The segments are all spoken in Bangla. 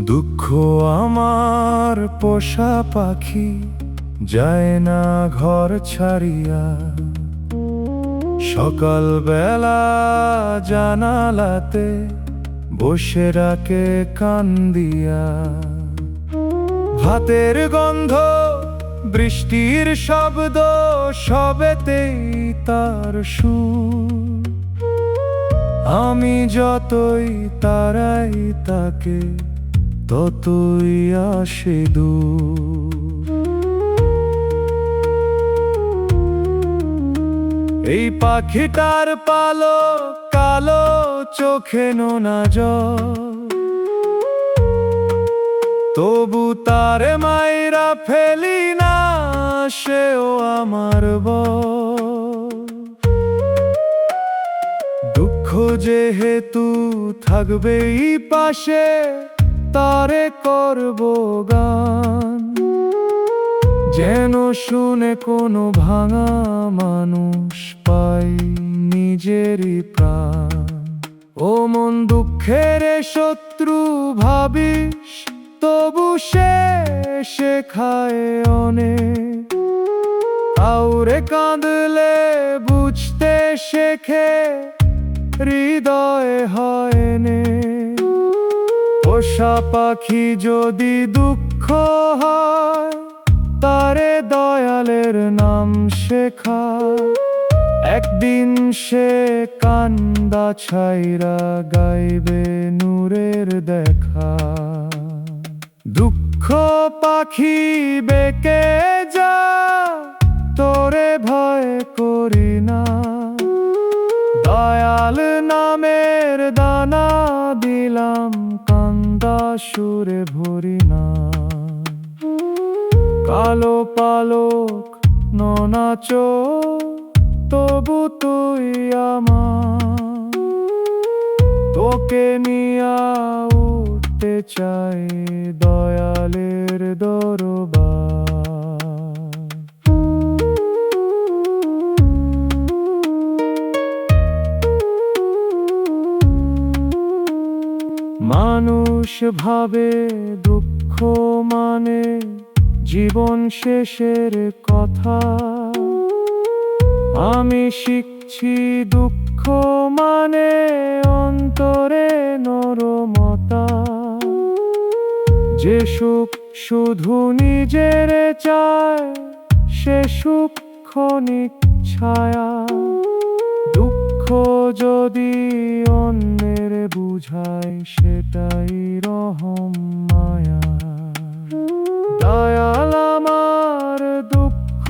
দুঃখ আমার পোষা পাখি যায় না ঘর ছাড়িয়া, সকাল বেলা জানালাতে বসে রাখে কান্দিয়া। ভাতের গন্ধ, বৃষ্টির শব্দ, সবেতেই তার সুর। আমি যতই তাড়াই তাকে, ততই আসে দূর। এই পাখিটার পালক কালো, চোখে নোনা জল, তবু তার মাইরা ফেলি না, সেও আমার বল। দুঃখ যেহেতু থাকবেই পাশে, তারে করব গান, যেন শুনে কোনো ভাঙা মানুষ পাই নিজেরই প্রাণ। ও মন, দুঃখের শত্রু ভাবিস, তবু সে শেখায় অনেক। কাউরে কাঁদলে বুঝতে শেখে, হৃদয় হয় নে। পোষা পাখি যদি দুঃখ হয়, তারে দয়ালের নাম শেখায়। একদিন সে কান্দা ছাইরা গাইবে নূরের দেখা। দুঃখ পাখি বেঁকে যা, তোরে ভয় করি না। দয়াল নামের দানা দিলাম, কান্দা সুরে ভরি না। কালো পালক নোনা চোখ, তবু তুই আমার। তোকে নিয়া উঠতে চাই দয়ালের দরবার। মানুষ ভাবে দুঃখ মানে জীবন শেষের কথা। আমি শিখছি দুঃখ মানে অন্তরে নরমতা। যে সুখ শুধু নিজের চায়, সে সুখ ক্ষণিক ছায়া। দুঃখ যদি অন্যের বুঝায়, সেটাই রহম মায়া। দয়াল আমার দুঃখ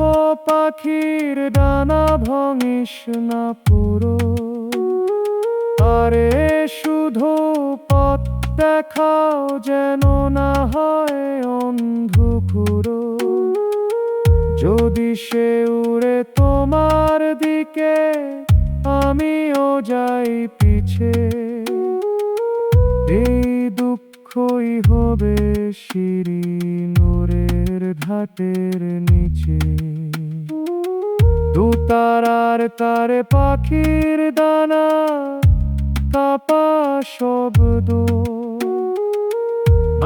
পাখির ডানা ভাঙিস না পুরো। আরে শুধু পথ দেখাও, যেন না হয় অন্ধকুরো। যদি সে উড়ে তোমার দিকে, আমিও যাই পিছে। এই দুঃখই হবে সিঁড়ি নূরের ঘাটের নিচে। দুতারার তারে পাখির দানা, কাপা শব্দ।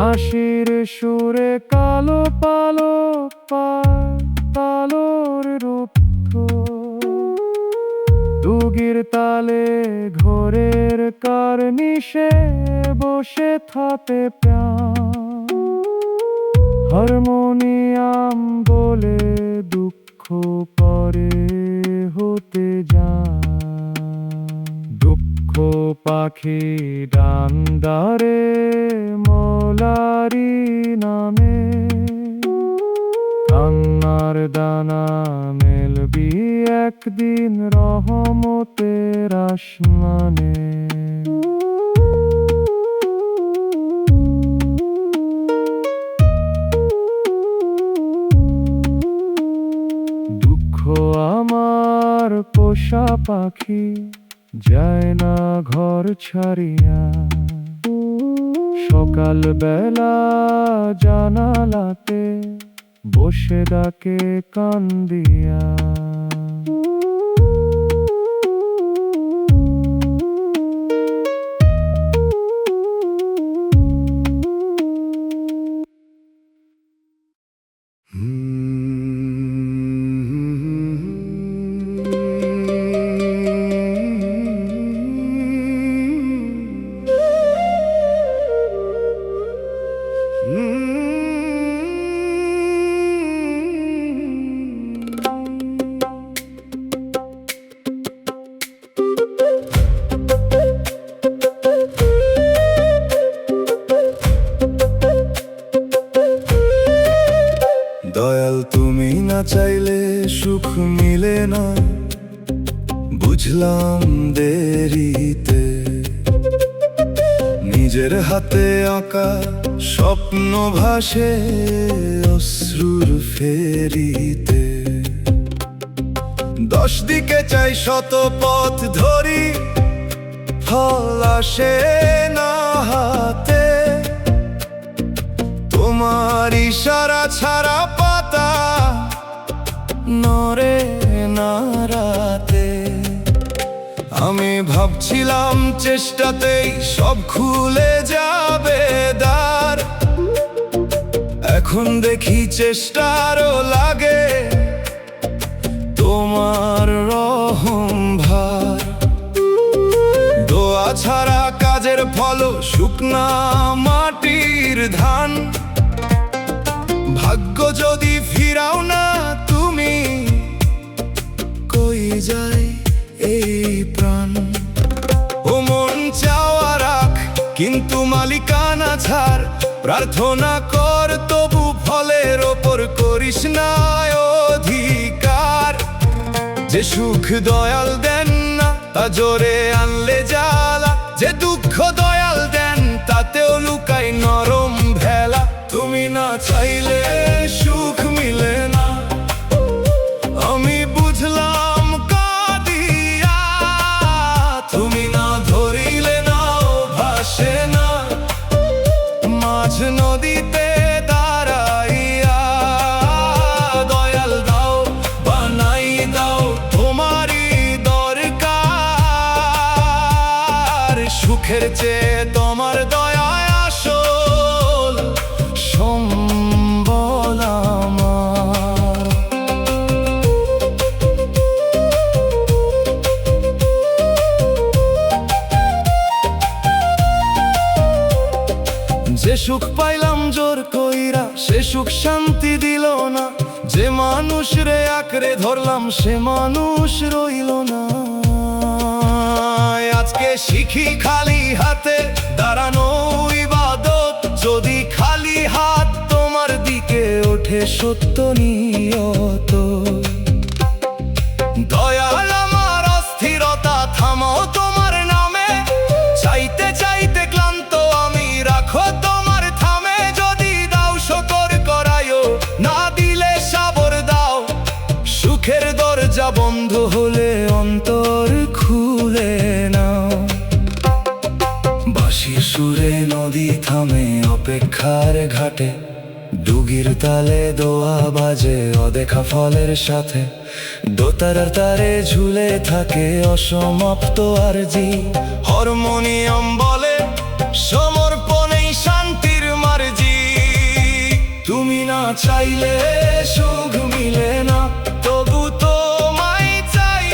আশির সুরে কালো পালক পাতালোর রুদ্ধ। দুগির তালে ঘোরের কার্নিশে বসে থাকে প্রাণ। হারমোনিয়াম বলে দুঃখ পরে হতে যায়। দুঃখ পাখি ডান্ডারে মলারি নামে। কান্নার দানা মেলবি একদিন রহমতের আসমানে। দুঃখ আমার পোষা পাখি যায় না ঘর ছাড়িয়া। সকাল বেলা জানালাতে বসে ডাকে কান্দিয়া। দয়াল তুমি না চাইলে সুখ মিলে না, বুঝলাম দেরিতে। নিজের হাতে আঁকা স্বপ্ন ভাসে অশ্রুর ফেরিতে। 10 দিকে চাই শত পথ ধরি, ফল আসে না হাতে। তোমার ইশারা ছাড়া পাতা নড়ে না রাতে। আমি ভাবছিলাম চেষ্টাতেই সব খুলে যাবে দ্বার, এখন দেখি চেষ্টারও লাগে তোমার রহম ভার। দোয়া ছাড়া কাজের ফল শুকনা মাটির ধান। ভাগ্য যদি ফিরাও না তুমি, কই যায় এই প্রাণ? ও মন চাওয়া রাখ, কিন্তু মালিকানা ছাড়। প্রার্থনা কর তবু ফলের ওপর করিস না অধিকার। যে সুখ দয়াল দেন না তা জোরে আনলে জ্বালা, যে দুঃখ দয়াল দেন তাতেও লুকাই নরম ভেলা। তুমি না চাইলে সুখ মিলে না, আমি বুঝলাম কাঁদিয়া। তুমি না ধরিলে নাও ভাসে না মাঝ নদীতে দাঁড়াইয়া। দয়াল দাও বানাই দাও তোমারই দরকার। সুখের চেয়ে তোমার দয়া আসল সম্বল আমার। যে সুখ পাইলাম জোর কইরা, সে সুখ শান্তি দিল না। যে মানুষ রে আঁকড়ে ধরলাম, সে মানুষ রইল না। আজকে শিখি খালি হাতে দাঁড়ানো ইবাদত। যদি খালি হাত তোমার দিকে ওঠে সত্য নিয়ত। দয়াল আমার অস্থিরতা থামাও তোমার নামে। চাইতে চাইতে ক্লান্ত আমি, রাখো তোমার থামে। যদি দাও শকর করায়ও, না দিলে সাবর দাও। সুখের দরজা বন্ধ হলে অন্তর খুলে নাও। বাঁশির সুরে নদী থামে অপেক্ষার ঘাটে। ডুগির তালে দোয়া বাজে অদেখা ফলের সাথে। দোতারার তারে ঝুলে থাকে অসমাপ্ত আরজি। হারমোনিয়াম বলে সমর্পণেই শান্তির মার্জি। তুমি না চাইলে সুখ মিলে না, তবু তোমায় চাই।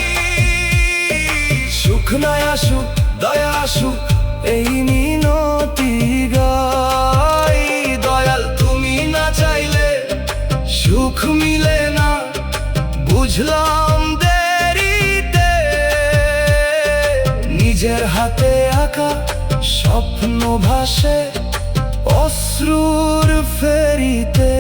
সুখ নাই আসুক, দয়া আসুক, এই মিনতি গাই। দয়াল তুমি না চাইলে সুখ মিলে না, বুঝলাম দেরিতে। নিজের হাতে আঁকা স্বপ্ন ভাসে অশ্রুর ফেরিতে।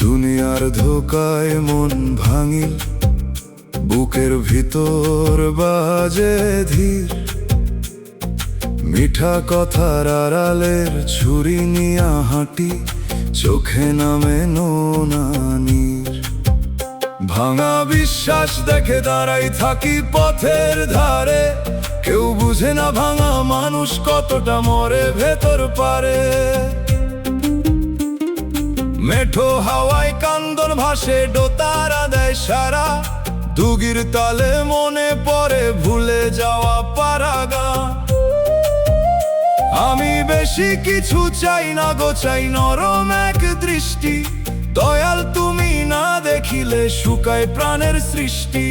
দুনিয়ার ধোকায় মন ভাঙিল, বুকের ভিতর বাজে ধীর। মিঠা কথার আড়ালের ছুরি নিয়া হাঁটি, চোখে নামে নোনা নীর। ভাঙা বিশ্বাস দেখে দাঁড়াই থাকি পথের ধারে। কেউ বুঝে বুঝে না ভাঙা মানুষ কতটা মরে ভেতর পারে। মেঠো হাওয়ায় কান্দন ভাসে, দোতারা দেয় সারা, দুগির তালে মনে পড়ে ভুলে যাওয়া পারাগা। আমি বেশি কিছু চাই না গো, চাই নরম এক দৃষ্টি, দয়াল তুমি না দেখিলে শুকায় প্রাণের সৃষ্টি।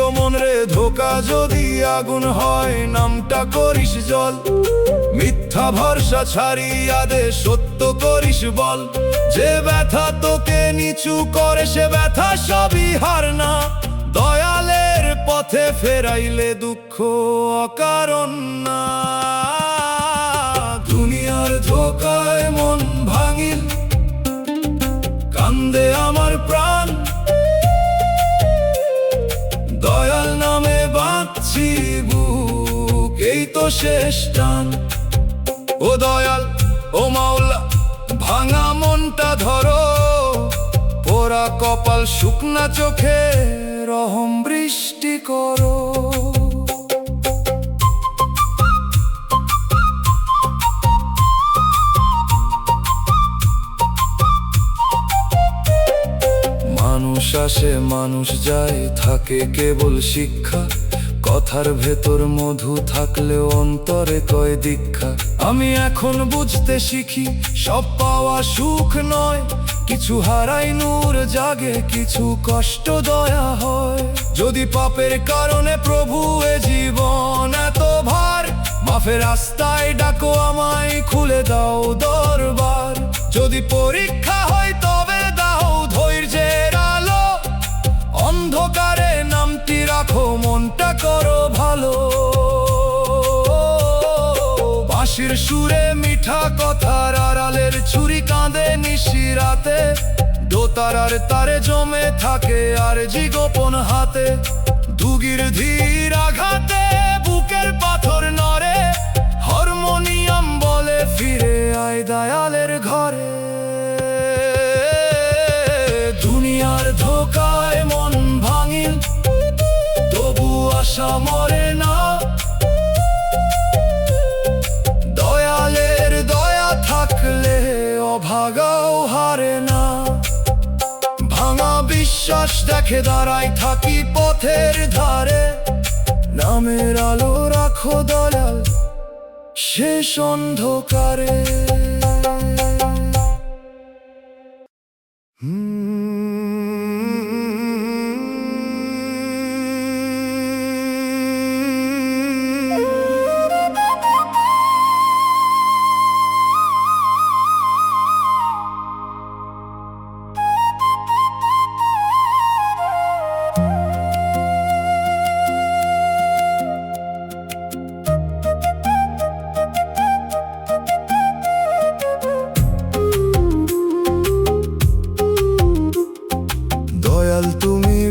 ও মন রে ধোকা যদি আগুন হয়, নামটা করিস জল, মিথ্যা ভরসা ছাড়িয়া দে সত্য করিস বল। যে ব্যথা তোকে নিচু করে সে ব্যথা সবই হার না, দয়ালের পথে ফেরাইলে দুঃখ অকারণ না। দুনিয়ার ধোকায় মন ভাঙিল, কান্দে আমার প্রাণ, দয়াল নামে বাঁচছি বুক, এই তো শেষ টান। ও দয়াল ও মাওলা, ভাঙা মনটা ধরো, পোড়া কপাল শুকনা চোখে রহম বৃষ্টি করো। মানুষ আসে মানুষ যায়, থাকে কেবল শিক্ষা, কথার ভেতর মধু থাকলেও অন্তরে কয় দীক্ষা। আমি এখন বুঝতে শিখি সব পাওয়া সুখ নয়, কিছু হারাই নূর জাগে, কিছু কষ্ট দয়া হয়। যদি পাপের কারণে প্রভু এ জীবন এত ভার, মাফের রাস্তায় ডাকো আমায়, খুলে দাও দরবার। যদি পরীক্ষা হয় তবে দাও ধৈর্যের আলো, অন্ধকারে নামটি রাখো, মনটা করো ভালো। বাঁশির সুরে মিঠা কথার আড়ালের ছুরি কাঁদে নিশিরাতে, দোতারার তারে জমে থাকে আর জি গোপন হাতে। দুগির ধীর আঘাতে বুকের পাথর নড়ে, হারমোনিয়াম বলে ফিরে আয় দয়ালের ঘরে। দুনিয়ার ধোকায় মন ভাঙিল, তবু আশা মরে না, দয়ালের দয়া থাকলে অভাগাও হারে না। ভাঙা বিশ্বাস দেখে দাঁড়াই থাকি পথের ধারে, নামের আলো রাখো দয়াল শেষ অন্ধকারে।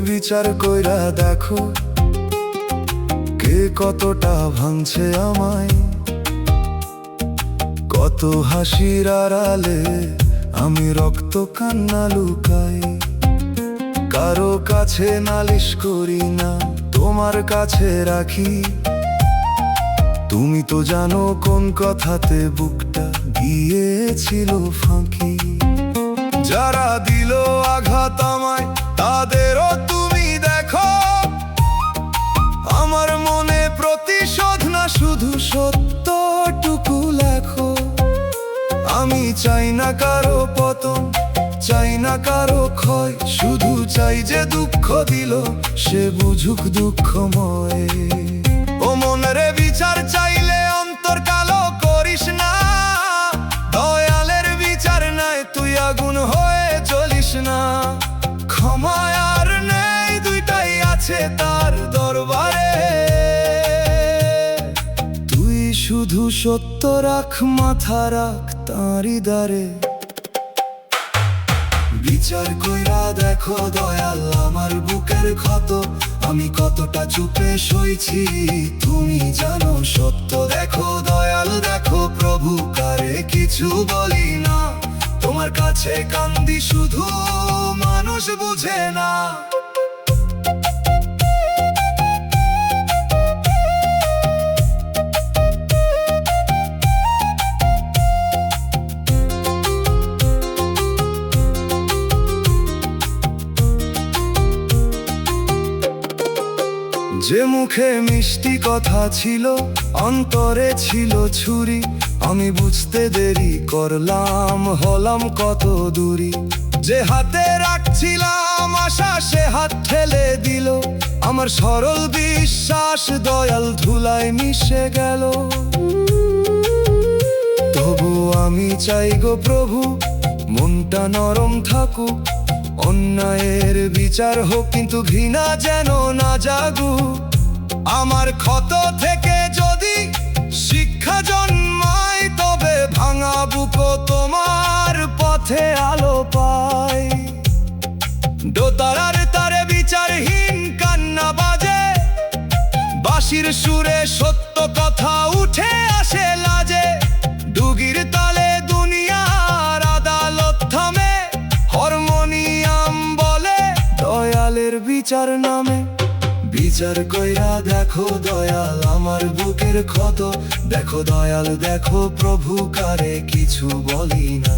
বিচার কইরা দেখো কে কতটা ভাঙছে আমায়, কত হাসির আড়ালে আমি রক্ত কান্না লুকাই। কারো কাছে নালিশ করি না, তোমার কাছে রাখি। তুমি তো জানো কোন কথাতে বুকটা গিয়েছিল ফাঁকি। যারা দিল আঘাত আমায় তাদেরও তুমি দেখো, আমার মনে প্রতিশোধ না শুধু সত্যটুকু লেখো। আমি চাই না কারো পতন, চাই না কারো ক্ষয়, শুধু চাই যে দুঃখ দিল সে বুঝুক দুঃখময়। ও মনের বিচার চাইলে অন্তর কালো করিস না, দয়ালের বিচার নাই তুই আগুন হয়ে জ্বলিস না। ক্ষমা আর নেই দুইটাই আছে তার দরবারে, তুই শুধু সত্য রাখ, মাথা রাখ তাঁরই দ্বারে। বিচার কইরা দেখো দয়াল আমার বুকের ক্ষত, আমি কতটা চুপে সইছি তুমি জানো সত্য। দেখো দয়াল দেখো প্রভু, কারে কিছু বলি না, তোমার কাছে কান্দি শুধু মানুষ বুঝে না। মুখে মিষ্টি কথা ছিল, অন্তরে ছিল ছুরি। আমি বুঝতে দেরি করলাম, হলাম কত দূরি। যে হাতে রাখছিলাম আশা, সে হাত ঠেলে দিল। আমার সরল বিশ্বাস দয়াল ধুলায় মিশে গেল। তবু আমি চাই গো প্রভু, মনটা নরম থাকুক। অন্যায়ের বিচার হোক, কিন্তু ঘৃণা যেন না জাগুক। আমার ক্ষত থেকে যদি শিক্ষা জন্মায়, তবে ভাঙা বুকো তোমার পথে আলো পায়। দোতারার তারে বিচারহীন কান্না বাজে, বাঁশির সুরে সত্য কথা উঠে আসে লাজে। ডুগির তালে দুনিয়ার আদালত থামে, হারমোনিয়াম বলে দয়ালের বিচার নামে। বিচার কইরা দেখো দয়াল আমার বুকের ক্ষত, দেখো দয়াল দেখো প্রভু কারে কিছু বলি না।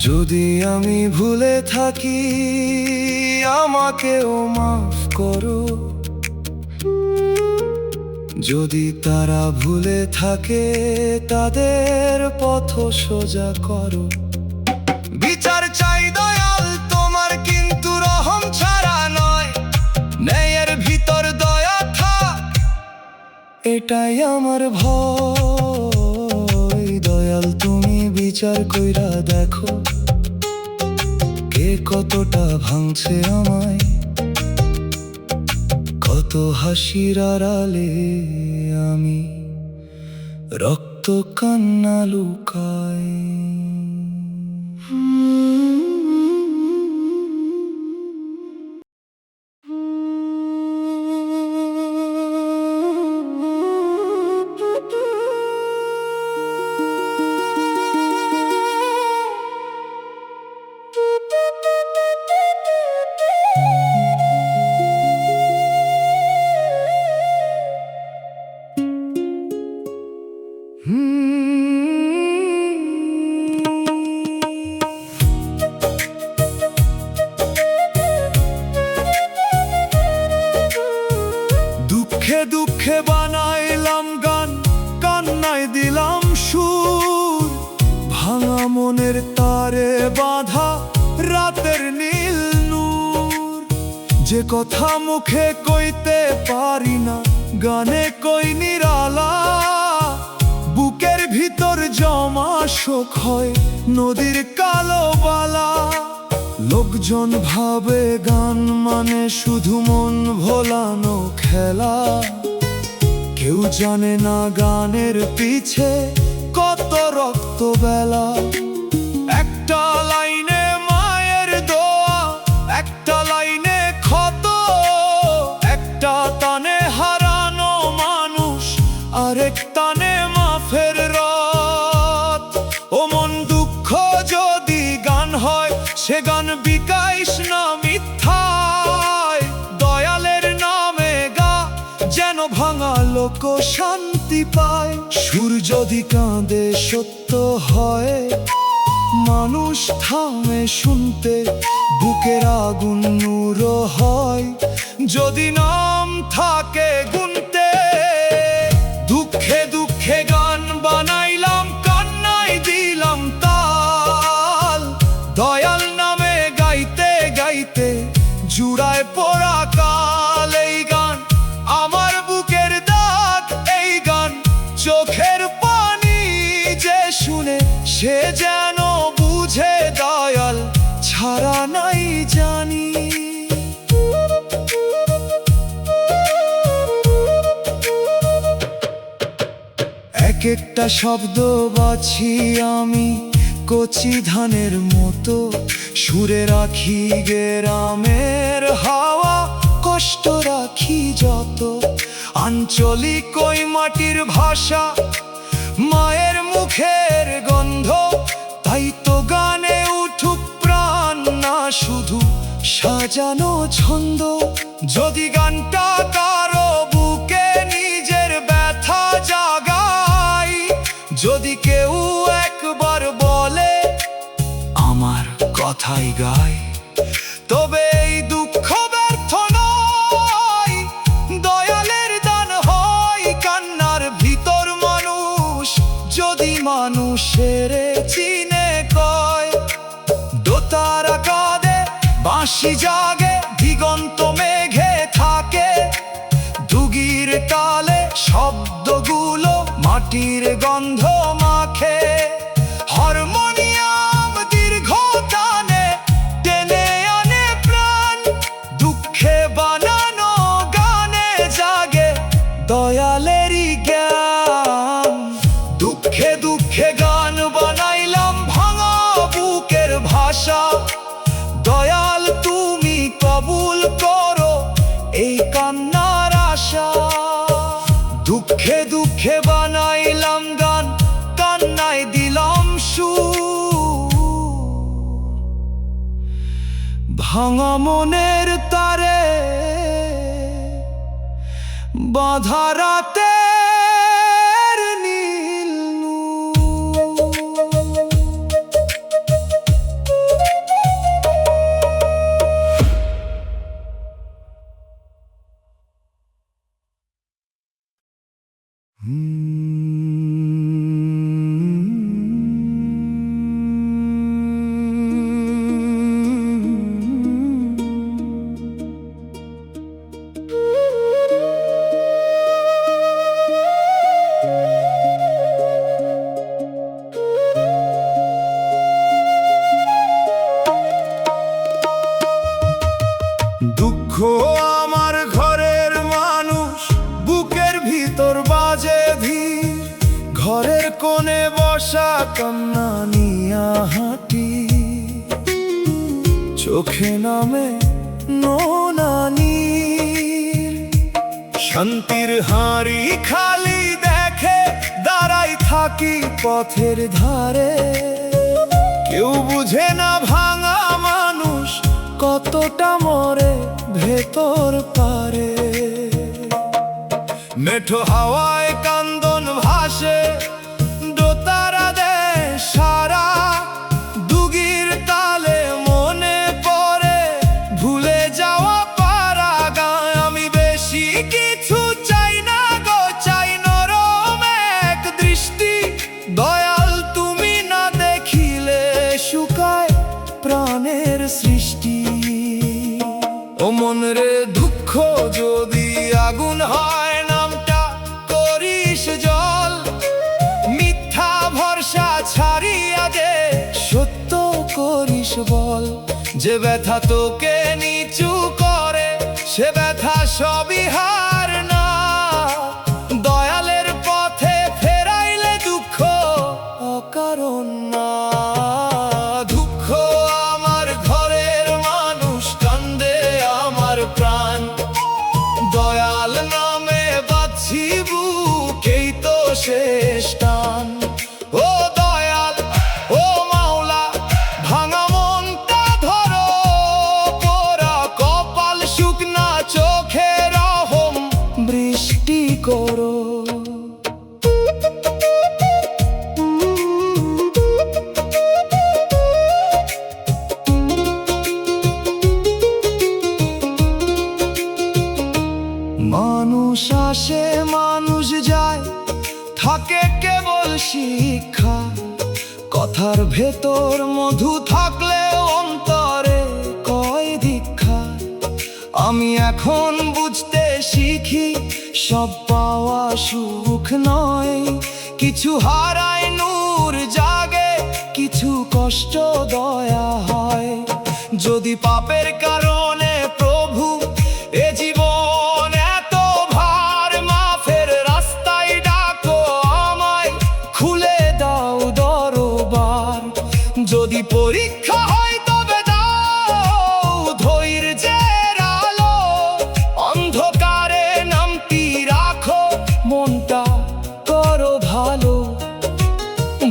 যদি আমি ভুলে থাকি, আমাকেও মাফ করো। যদি তারা ভুলে থাকে, তাদের পথ সোজা করো। বিচার চাই দয়াল তোমার, কিন্তু রহম ছাড়া নয়। ন্যায়ের ভিতর দয়া থাক, এটাই আমার ভয়। দয়াল তুমি বিচার কইরা দেখো, কে কতটা ভাঙছে আমায়। কত হাসির আড়ালে আমি রক্ত কান্না লুকাই। দুঃখে দুঃখে বানাইলাম গান, কান্নায় দিলাম সুর। ভাঙা মনের তারে বাঁধা রাতের নীল নূর। যে কথা মুখে কইতে পারি না, গানে কই নিরালা। বুকের ভিতর জমা শোক হয় নদীর কালো বালা। লোকজন ভাবে গান মানে শুধু মন ভোলানো খেলা। কেউ জানে না গানের পিছে কত রক্ত বেলা। একটা লাইনে মায়ের দোয়া, একটা লাইনে ক্ষত। একটা টানে হারানো মানুষ, আরেক টানে মাফের রাত। ও মন দুঃখ যদি গান হয়, সে গান বিকাইস না মিথ্যায়। দয়ালের নামে গা, যেন ভাঙা লোক শান্তি পায়। সুর যদি কাঁদে সত্য হয়, মানুষ থামে শুনতে। বুকের আগুন নূর হয়, যদি নাম থাকে গুনতে। দুঃখে দুঃখে গান বানাইলাম, কান্নায় দিলাম তাল। দয়াল নামে গাইতে গাইতে জুড়ায় পোড়া কাল। এই গান আমার বুকের দাগ, এই গান চোখের পানি। যে শুনে সে যেন বুঝে দয়াল ছাড়া নাই জানি। এক একটা শব্দ বাছি আমি কচি ধানের মতো। সুরে রাখি গ্রামের হাওয়া, কষ্ট রাখি যত। আঞ্চলিক ওই মাটির ভাষা, মায়ের মুখের গন্ধ। তাই তো গানে উঠুক প্রাণ, না শুধু সাজানো ছন্দ। যদি গানটা কারো বুকে নিজের ব্যথা জাগায়, যদি কেউ একবার কথাই গায়। তবে এই দুঃখ ব্যর্থ নয়, দয়ালের দান হয় কান্নার ভিতর মানুষ যদি মানুষের চিনে কয়। দোতারা কাঁদে, বাঁশি জাগে, দিগন্ত মেঘে থাকে, দুগির তালে শব্দগুলো মাটির গন্ধ মাখে। হারমোনিয়াম দীর্ঘ টানে টেনে আনে প্রাণ, দুঃখে বানানো গানে জাগে দয়ালেরই জ্ঞান। দুঃখে দুঃখে গান বানাইলাম ভাঙা বুকের ভাষা, দয়াল তুমি কবুল করো এই কান্নার আশা। দুঃখে দুঃখে বানাইলাম গান, কান্নায় দিলাম সুর, ভাঙা মনের তারে বাঁধা রাতের নীল নূর। দুঃখ আমার ঘরের মানুষ, বুকের ভিতর বাজে ধীর, ঘরের কোণে বসা কান্না নিয়া হাঁটি, চোখে নামে নোনানির। শান্তির হাঁড়ি খালি দেখে দাঁড়াই থাকি পথের ধারে, কেউ বুঝে না ভাঙা মানুষ কতটা মরে ভেতর পারে। মেঠো হাওয়ায় কান্দন ভাসে, দোতারা দেয় সারা, দুগির তালে মনে পড়ে ভুলে যাওয়া পারা গায়। আমি বেশি কিছু চাই না গো, চাই নরম এক দৃষ্টি, দয়াল তুমি না দেখিলে শুকায় প্রাণের সৃষ্টি। ও মন রে দুঃখ যদি আগুন হয়, নামটা করিস জল, মিথ্যা ভরসা ছাড়িয়া দে, সত্য করিস বল। যে ব্যথা তোকে নিচু করে সে ব্যথা সবই হার না, দয়ালের পথে ফেরাইলে দুঃখ অকারণ না। দুঃখ আমার ঘরের মানুষ, কান্দে আমার প্রাণ, দয়াল নামে বাঁধছি বুকেই তো শেষ টান। ও দয়াল, ও মাওলা, ভাঙা মনটা ধরো, পোড়া কপাল শুকনা চোখে রহম বৃষ্টি করো। মানুষ আসে মানুষ যায়, থাকে কেবল শিক্ষা, কথার ভেতর মধু থাকলেও অন্তরে কয় দীক্ষা। আমি এখন বুঝতে শিখি সব পাওয়া সুখ নয়, কিছু হারায় নূর জাগে, কিছু কষ্ট দয়া হয়। যদি পাপের কারণে প্রভু এ জীবন এত ভার, মাফের রাস্তায় ডাকো আমায়, খুলে দাও দরবার। যদি পরীক্ষা হয় তবে দাও ধৈর্যের আলো, অন্ধকারে নামতি রাখো, মনটা করো ভালো।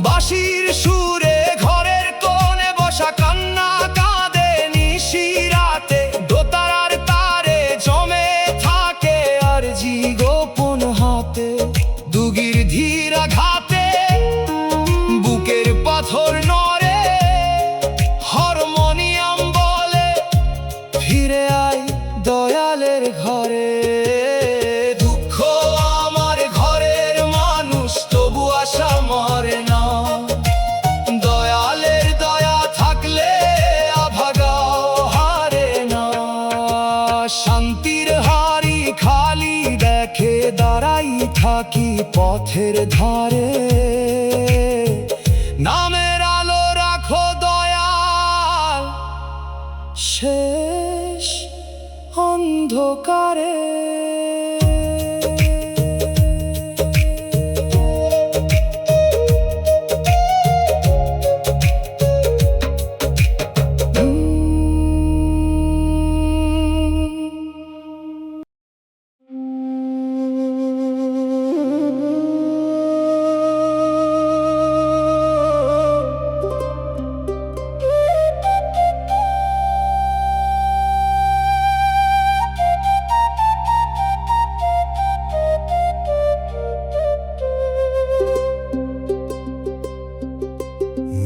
বাঁশির সুরে ঘরের কোণে বসা কান্না কাঁদে নিশিরাতে, দোতারার তারে জমে থাকে আরজি গোপন হাতে। দুগির ধীর আঘাতে বুকের পাথর নড়ে, একাকী পথের ধারে নামের আলো রাখো দয়াল শেষ অন্ধকারে।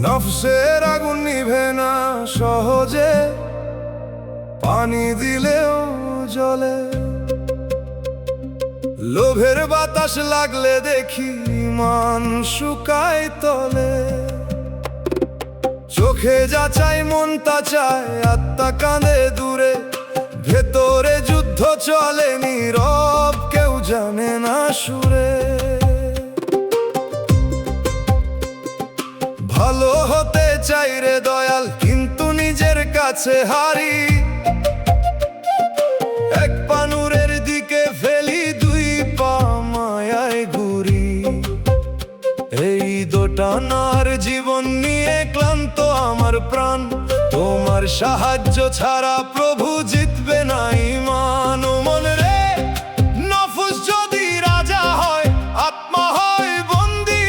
নফসের আগুন নিভে না সহজে, পানি দিলেও জ্বলে। লোভের বাতাস লাগলে দেখি মান শুকায় তলে। চোখে যা চাই মন তা চায়, আত্মা কাঁদে দূরে। ভেতরে যুদ্ধ চলে নীরব, কেউ জানে না সুরে। ভালো হতে চাই রে দয়াল, কিন্তু নিজের কাছে হারি। এক পা নূরের দিকে ফেলি, দুই পা মায়ায় ঘুরি। এই দোটানার জীবন নিয়ে ক্লান্ত আমার প্রাণ। তোমার সাহায্য ছাড়া প্রভু জিতবে না ঈমান। ও মন রে, নফস যদি রাজা হয়, আত্মা হয় বন্দী।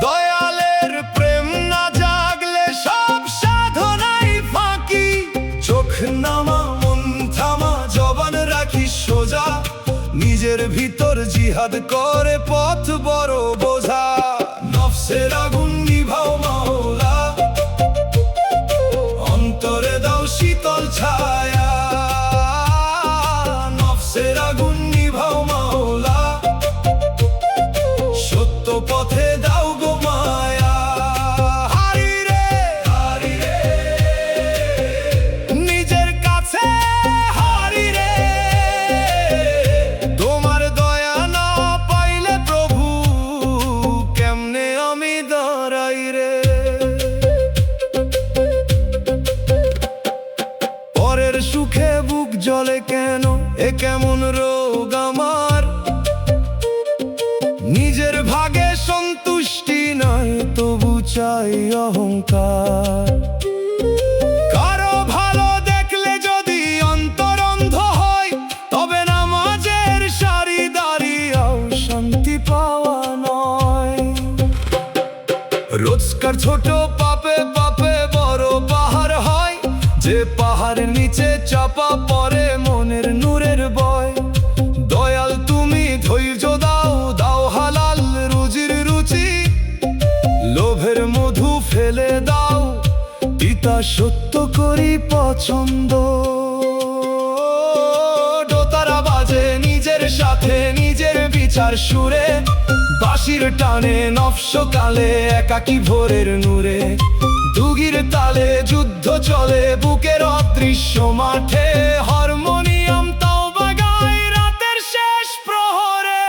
দয়ালের প্রেম না জাগলে সব সাধনাই ফাঁকি। চোখ নামা, মন থামা, জবান রাখি সোজা। নিজের ভিতর জিহাদ করে পথ বড় বোঝা। নফসের আগুন নিভাও মাওলা, অন্তরে দাও শীতল ছায়া। নফসের আগুন নিভাও মাওলা, সত্য পথে দাও গো মায়া। হারি রে, হারি রে, নিজের কাছে হারি রে। তোমার দয়া না পাইলে প্রভু, কেমনে আমি দাঁড়াই রে। পরের সুখে বুক জ্বলে কেন, এ কেমন রোগ আমার। নিজের ভাগে সন্তুষ্টি নাই, তবু চাই অহংকার। কারো ভালো দেখলে যদি অন্তর অন্ধ হয়, তবে নামাজের সারি দাঁড়িয়েও শান্তি পাওয়া নয়। রোজকার ছোট পাপে পাপে বড় পাহাড় হয়। যে পাহাড়ের নিচে চাপা পড়ে মনের নূরের বয়। দয়াল তুমি ধৈর্য দাও, দাও হালাল রুজির রুচি। লোভের মধু ফেলে দাও, পিতা সত্য করি পছন্দ। দোতারা বাজে নিজের সাথে, নিজের বিচার সুরে। বাঁশির টানে নফস কালে, একাকী ভোরের নূরে। দুগির তালে যুদ্ধ চলে বুকের অদৃশ্য মাঠে। হারমোনিয়াম তওবা গায় রাতের শেষ প্রহরে।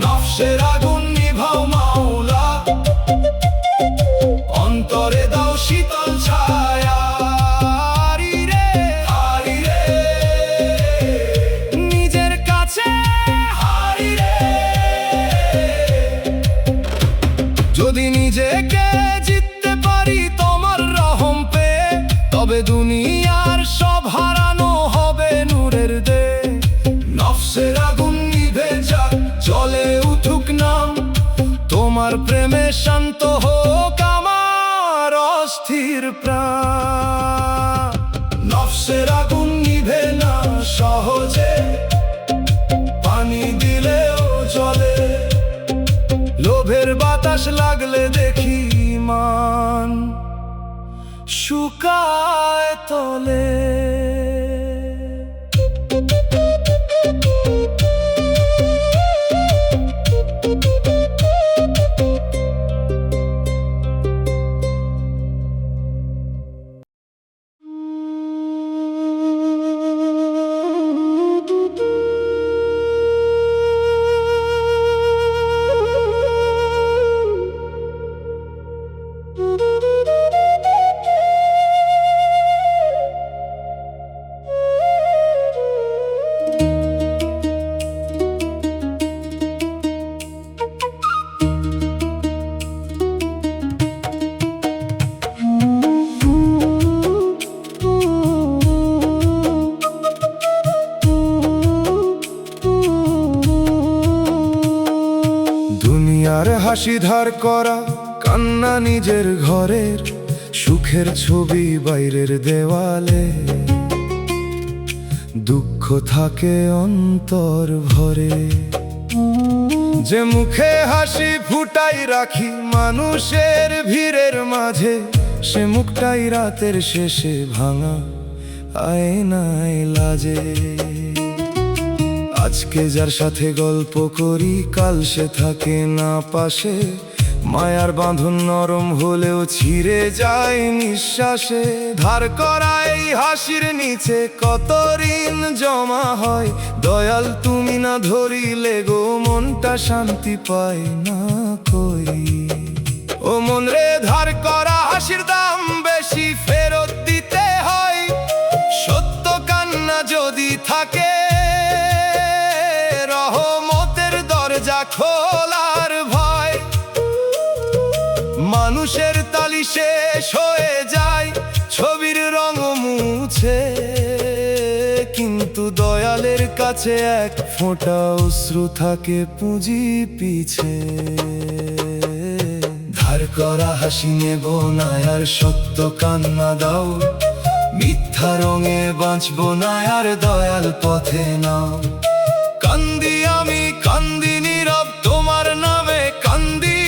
নফসের আগুন নিভাও মাওলা, অন্তরে দাও শীতল ছায়া। হারি রে, হারি রে, নিজের কাছে হারি রে। যদি নিজেকে জিততে পারি তোমার রহম পেয়ে, তবে দুনিয়ার সব হারানো হবে নূরের দে। নফসের আগুন নিভে যাক, চলে উঠুক নাম। তোমার প্রেমে শান্ত হোক আমার অস্থির প্রাণ। নফসের আগুন নিভে না সহজে, পানি দিলেও জ্বলে। লোভের বাতাস লাগলে দেখি মান শুকায় তলে। দুনিয়ার হাসি ধার করা, কান্না নিজের ঘরের, সুখের ছবি বাইরের দেওয়ালে, দুঃখ থাকে অন্তর ভরে। যে মুখে হাসি ফুটাই রাখি মানুষের ভিড়ের মাঝে, সে মুখটাই রাতের শেষে ভাঙা আয়নায় লাজে। আজকে যার সাথে গল্প করি, কাল সে থাকে না পাশে, মায়ার বাঁধন নরম হলেও ছিঁড়ে যায় নিঃশ্বাসে। ধার করা এই হাসির নিচে কত ঋণ জমা হয়, দয়াল তুমি না ধরিলে গো মনটা শান্তি পায় না কই। ও মন রে, ধার করা হাসির দাম বেশি, ফেরত দিতে হয়। সত্য কান্না যদি থাকে, রহমতের দরজা খোলার ভয়। মানুষের তালি শেষ হয়ে যায়, ছবির রং মুছে, কিন্তু দয়ালের কাছে এক ফোঁটা অশ্রু থাকে পুঁজি পিছে। ধার করা হাসি নেব না আর সত্য কান্না দাও, মিথ্যা রঙে বাঁচবো না আর দয়াল পথে নাও। কান্দি আমি কান্দি নীরব তোমার নামে কান্দি,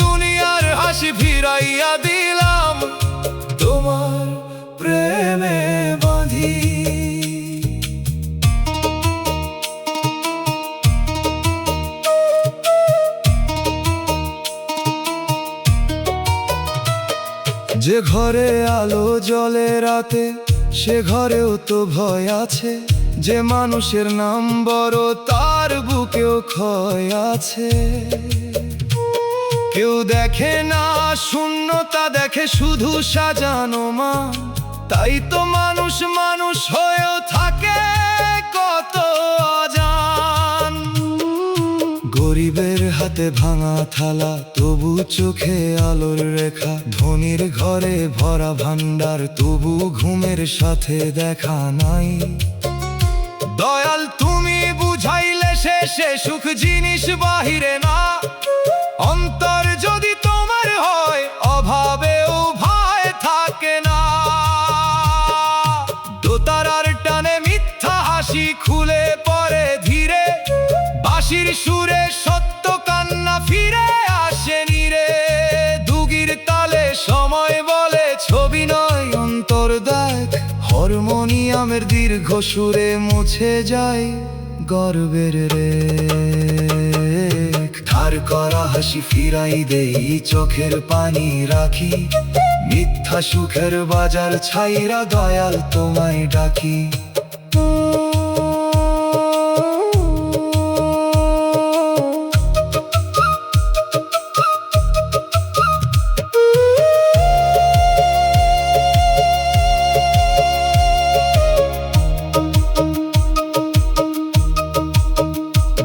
দুনিয়ার হাসি ফিরাইয়া দিলাম তোমার প্রেমে বাঁধি। যে ঘরে আলো জ্বলে রাতে, সে ঘরেও তো ভয় আছে। যে মানুষের নাম বড়, তার বুকেও ক্ষয় আছে। কেউ দেখে না শূন্যতা, দেখে শুধু সাজানো মা। তাই তো মানুষ মানুষ হয়েও থাকে কত অজান। গরিবের হাতে ভাঙা থালা, তবু চোখে আলোর রেখা। ধনীর ঘরে ভরা ভান্ডার, তবু ঘুমের সাথে দেখা নাই। দয়াল তুমি বুঝাইলে শেষে সুখ জিনিস বাহিরে না। অন্তর যদি তোমার হয়, অভাবেও ভয় থাকে না। দোতারার টানে মিথ্যা হাসি খুলে পড়ে ধীরে, বাঁশির সুরে সত্য কান্না ফিরে আসে নীরে। দুগির তালে সময় বলে ছবি নয় অন্তর দেখ, হারমোনিয়ামের দীর্ঘ সুরে মুছে যায় গর্বের রেখ। ধার করা হাসি ফিরাই দেই, চোখের পানি রাখি, মিথ্যা সুখের বাজার ছাইরা দয়াল তোমায় ডাকি।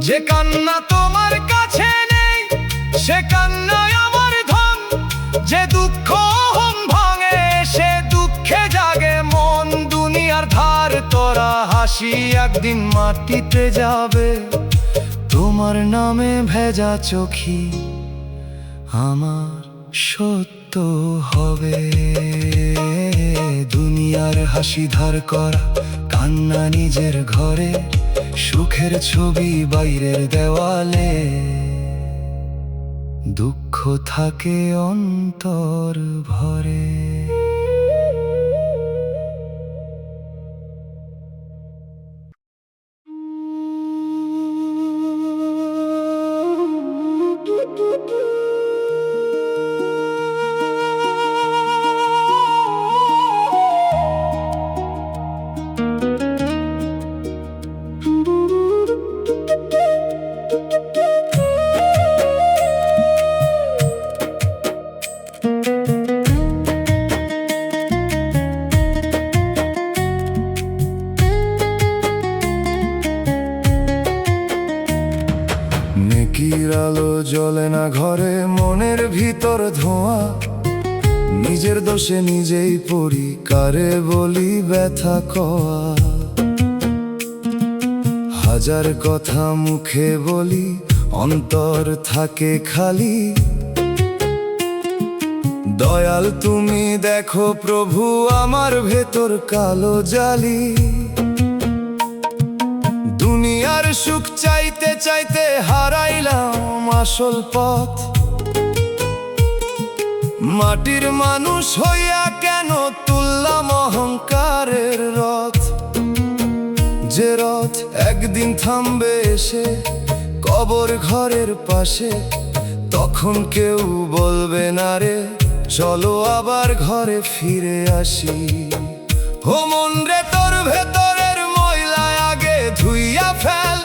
যে কান্না তোমার কাছে নেই, সে কান্নায় আমার ধন। যে দুঃখ অহং ভাঙে, সে দুঃখে জাগে মন। দুনিয়ার ধার তোরা হাসি একদিন মাটিতে যাবে, তোমার নামে ভেজা চোখি আমার সত্য হবে। দুনিয়ার হাসি ধার করা, কান্না নিজের ঘরে, সুখের ছবি বাইরের দেওয়ালে, দুঃখ থাকে অন্তর ভরে। নেকির আলো জ্বলে না ঘরে, মনের ভিতর ধোঁয়া। নিজের দোষে নিজেই পড়ি, কারে বলি ব্যথা কওয়া। হাজার কথা মুখে বলি, অন্তর থাকে খালি। দয়াল তুমি দেখো প্রভু আমার ভেতর কালো জালি। দুনিয়ার সুখ চাইতে চাইতে হারাইলাম আসল পথ। মাটির মানুষ হইয়া কেন তুললাম অহংকারের রথ। যে রথ একদিন থামবে এসে কবর ঘরের পাশে, তখন কেউ বলবে না রে চলো আবার ঘরে ফিরে আসি। ও মন রে তোর ভেতরের ময়লা আগে ধুইয়া ফেল।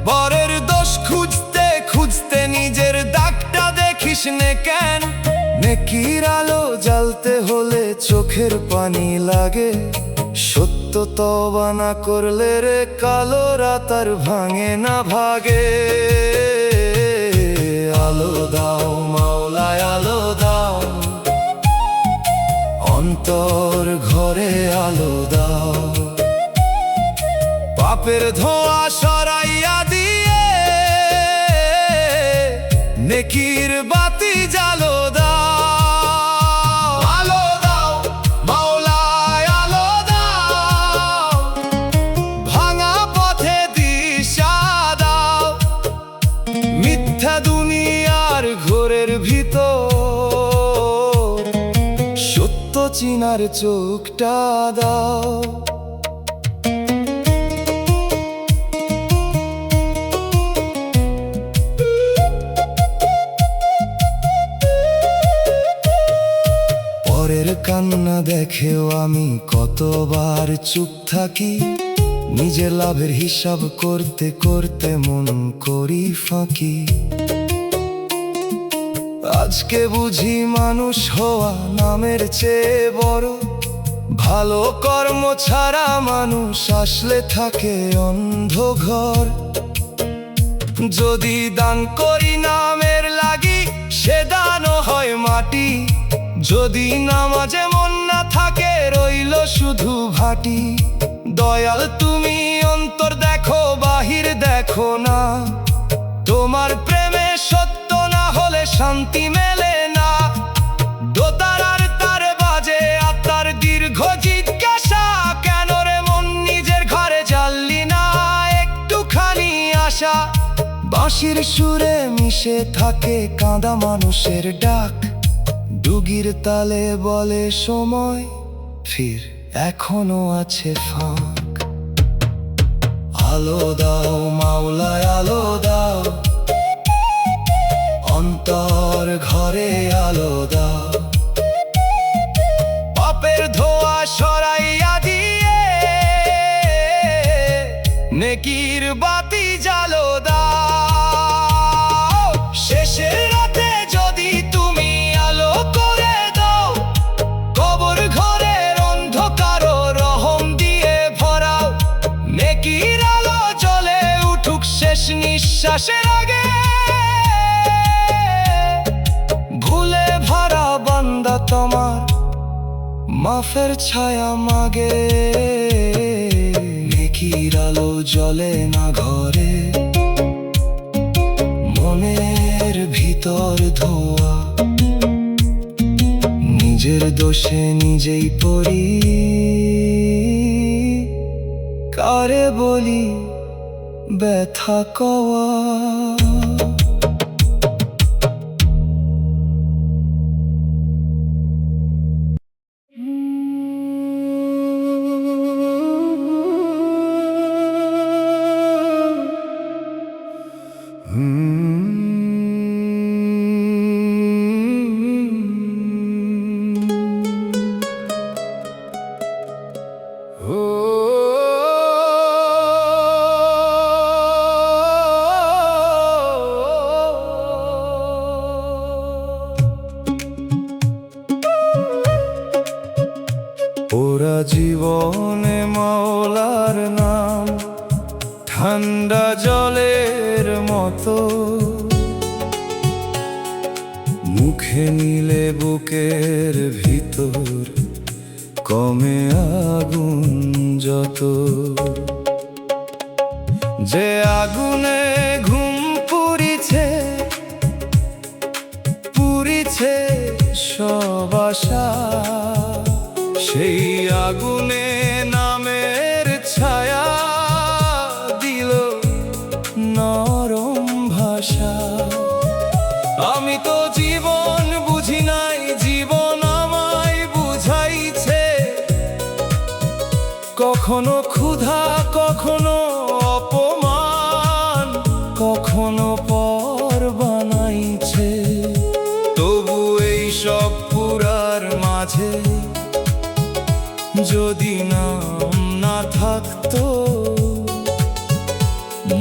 পরের দোষ খুঁজতে খুঁজতে নিজের দাগটা দেখিস নে কেন। নেকির আলো জ্বালতে হলে চোখের পানি লাগে। সত্য তওবা না করলে রে কালো রাত আর ভাঙে না ভাগে। আলো দাও মাওলায় আলো দাও, অন্তর ঘরে আলো দাও। পাপের ধোঁয়া সরাইয়া দিয়ে নেকির বাতি জ্বালো দাও। আলো দাও মাওলায় আলো দাও, ভাঙা পথে দিশা দাও। মিথ্যা দুনিয়ার ঘোরের ভিতর সত্য চিনার চোখটা দাও। পরের কান্না দেখেও আমি কতবার চুপ থাকি। নিজের লাভের হিসাব করতে করতে মন করি ফাঁকি। আজকে বুঝি মানুষ হওয়া নামের চেয়ে বড়। ভালো কর্ম ছাড়া মানুষ আসলে থাকে অন্ধ ঘর। যদি দান করি নামের লাগি সে দানও হয় মাটি। যদি নামাজে মন না থাকে রইল শুধু ভাটি। দয়াল তুমি অন্তর দেখো বাহির দেখো না। তোমার প্রেমে সত্য না হলে শান্তি মেলে না। দোতারার তারে বাজে আত্মার দীর্ঘ জিজ্ঞাসা, কেন রে মন নিজের ঘরে জ্বাললি না একটুখানি আশা। বাঁশির সুরে মিশে থাকে কাঁদা মানুষের ডাক। ডুগির তালে বলে সময় ফির এখনো আছে ফাঁক। আলো দাও মাওলায় আলো দাও, অন্তর ঘরে আলো দাও। পাপের ধোঁয়া সরাইয়া দিয়ে নেকির বাতি জ্বালো দাও। শেষের রাতে যদি তুমি আলো করে দাও, কবর ঘরের অন্ধকার রহম দিয়ে ভরাও। নেকির আলো জ্বলে উঠুক শেষ নিঃশ্বাসের আগে। ভুলে ভরা বান্দা তোমার মাফের ছায়া মাগে। নেকির আলো জ্বলে না ঘরে, মনের ভিতর ধোয়া। নিজের দোষে নিজেই পড়ি, কারে বলি ব্যথা কওয়া। ওরা জীবনে মাওলার নাম ঠান্ডা জলের মতো, মুখে নিলে বুকের ভিতর কমে আগুন যত। যে আগুনে ঘুম পুরি সব আশা, সেই আগুনে নামের ছায়া দিল নরম ভাষা। আমি তো জীবন বুঝি নাই, জীবন আমায় বুঝাইছে, কখনো ক্ষুধা, কখনো অপমান, কখনো পর বানাইছে। তবু এই সব পুরার মাঝে যদি নাম না থাকতো,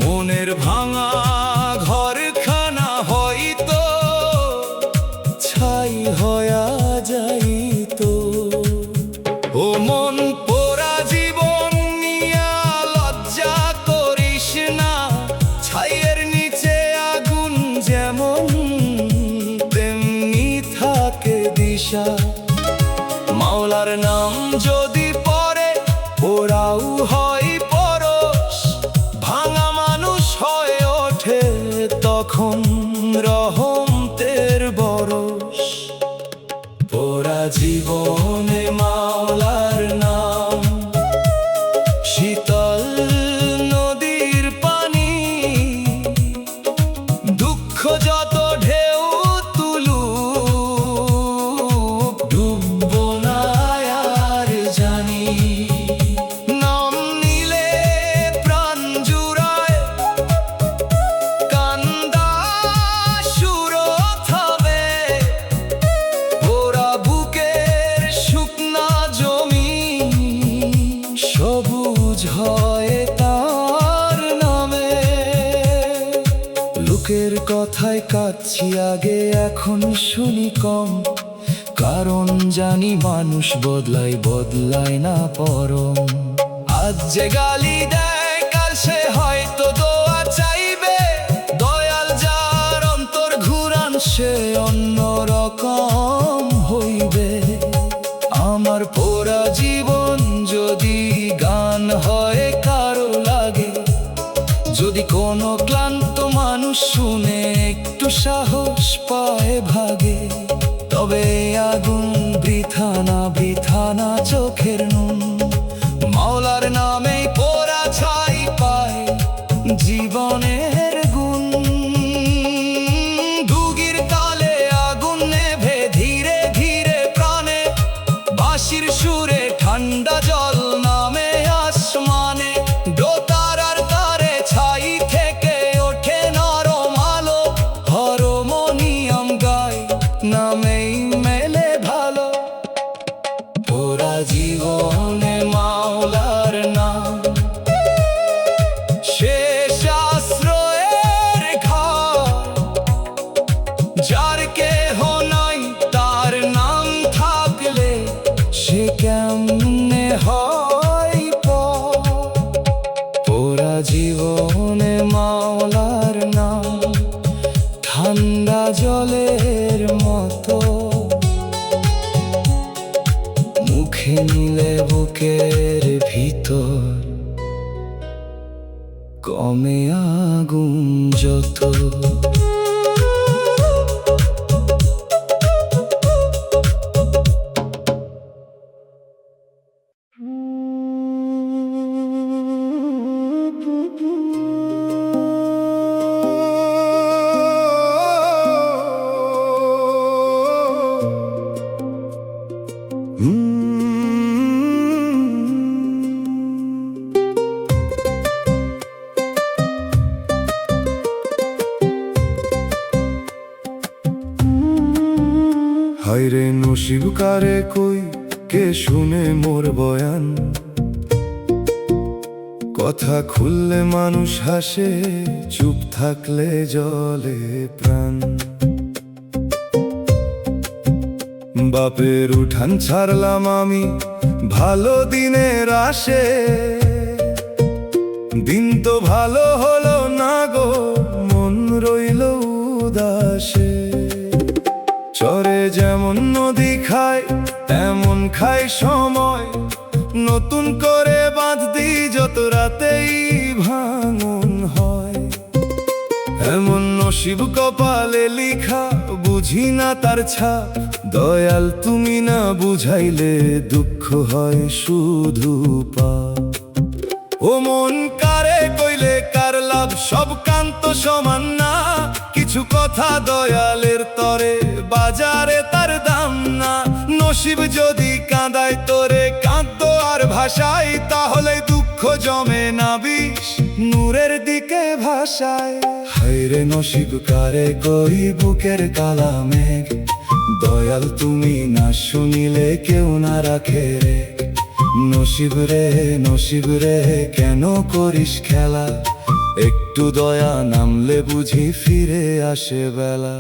মনের ভাঙা ঘরখানা হয়তো ছাই হয়া যাইতো। ও মন পোড়া জীবন নিয়া লজ্জা করিস না, ছাইয়ের নিচে আগুন যেমন তেমনি থাকে দিশা। মাওলার নাম যদি পড়ে ওরাও হয় পরশ, ভাঙা মানুষ হয়ে ওঠে তখন রহমতের বরস। পোড়া জীবনে মাওলার নাম, শীতল নদীর পানি, দুঃখ যত ঢেউ তুলুক ডুববো না আর জানি। নাম নিলে প্রাণ জুড়ায়, কান্দা সুরো থামে, ওরা বুকের শুকনা জমি সবুজ হয় তার নামে। লোকের কথায় কাঁদছি আগে, এখন শুনি কম, কারণ জানি মানুষ বদলায়, বদলায় না পরম। আজ যে গালি দেয় কাল সে হয়তো দোয়া চাইবে, দয়াল যার অন্তর ঘুরান সে অন্য রকম হইবে। আমার পোড়া জীবন যদি গান হয় কারো লাগে, যদি কোনো ক্লান্ত মানুষ শুনে একটু সাহস পায় ভাগে, তবে আগুন বৃথা না, বৃথা না চোখের নুন। মাওলার নামে পোড়া ছাই পায় জীবনের গুণ। ডুগির তালে আগুন নেভে ধীরে ধীরে প্রাণে, বাঁশির সুরে ঠান্ডা জল নামে আসমানে। দোতারার তারে ছাই থেকে ওঠে নরম আলো, হারমোনিয়াম গায় নামেই মেলে ভালো। পোড়া জীবনে মাওলার নাম, শেষ আশ্রয়ের ঘর, যার কেহ নাই তার নাম থাকলে সে কেমনে হয় পর। পোড়া জীবনে মাওলার নাম ঠান্ডা জলের মতো, মুখে নিলে বুকের ভিতর কমে আগুন যত। হায়রে নসিব কারে কই, কে শুনে মোর বয়ান, কথা খুললে মানুষ হাসে, চুপ থাকলে জলে প্রাণ। বাপের উঠান ছাড়লাম আমি ভালো দিনের আসে, দিন তো ভালো হলো না গো, মন রইল উদাসে। চরে যেমন নদী খায় তেমন খায় সময়, নতুন করে বাঁধ দিই যত রাতেই ভাঙন হয়। এমন নসিব কপালে লিখা বুঝ বুঝি না তার ছাপ। দয়াল তুমি না বুঝাইলে দুঃখ হয় শুধু পাপ। ও মন কারে কইলে কার লাভ, সব কান তো সমান না। কিছু কথা দয়ালের তরে, বাজারে তার দাম না। নসিব যদি কাঁদায় তোরে, কাঁদতো আর ভাষায়, তাহলে দুঃখ জমে না বিষ নূরের দিকে ভাষায়। হায়রে নসিব কারে কই বুকের কালা মেঘ, দয়াল তুমি না শুনিলে কেউ না রাখে রে। নসিব রে কেন করিস খেলা, একটু দয়া নামলে বুঝি ফিরে আসে বেলা।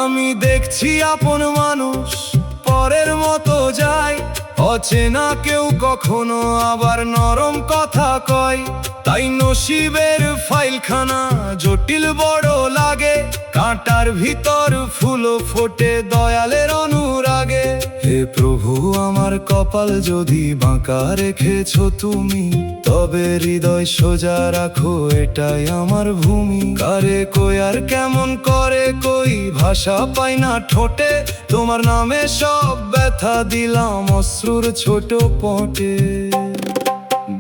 আমি দেখছি আপন মানুষ পরের মতো যায়, অচেনা কেউ কখনো আবার নরম কথা কয়। তাই নসিবের ফাইলখানা জটিল বড় লাগে, কাঁটার ভিতর ফুলও ফোটে দয়ালের অনুরাগে। হে প্রভু আমার কপাল যদি বাঁকা রেখেছো তুমি, তবে হৃদয় সোজা রাখো এটাই আমার ভূমি। কারে কই আর কেমন করে কই, ভাষা পাই না ঠোঁটে। তোমার নামে সব ব্যথা দিলাম অশ্রুর ছোট পটে।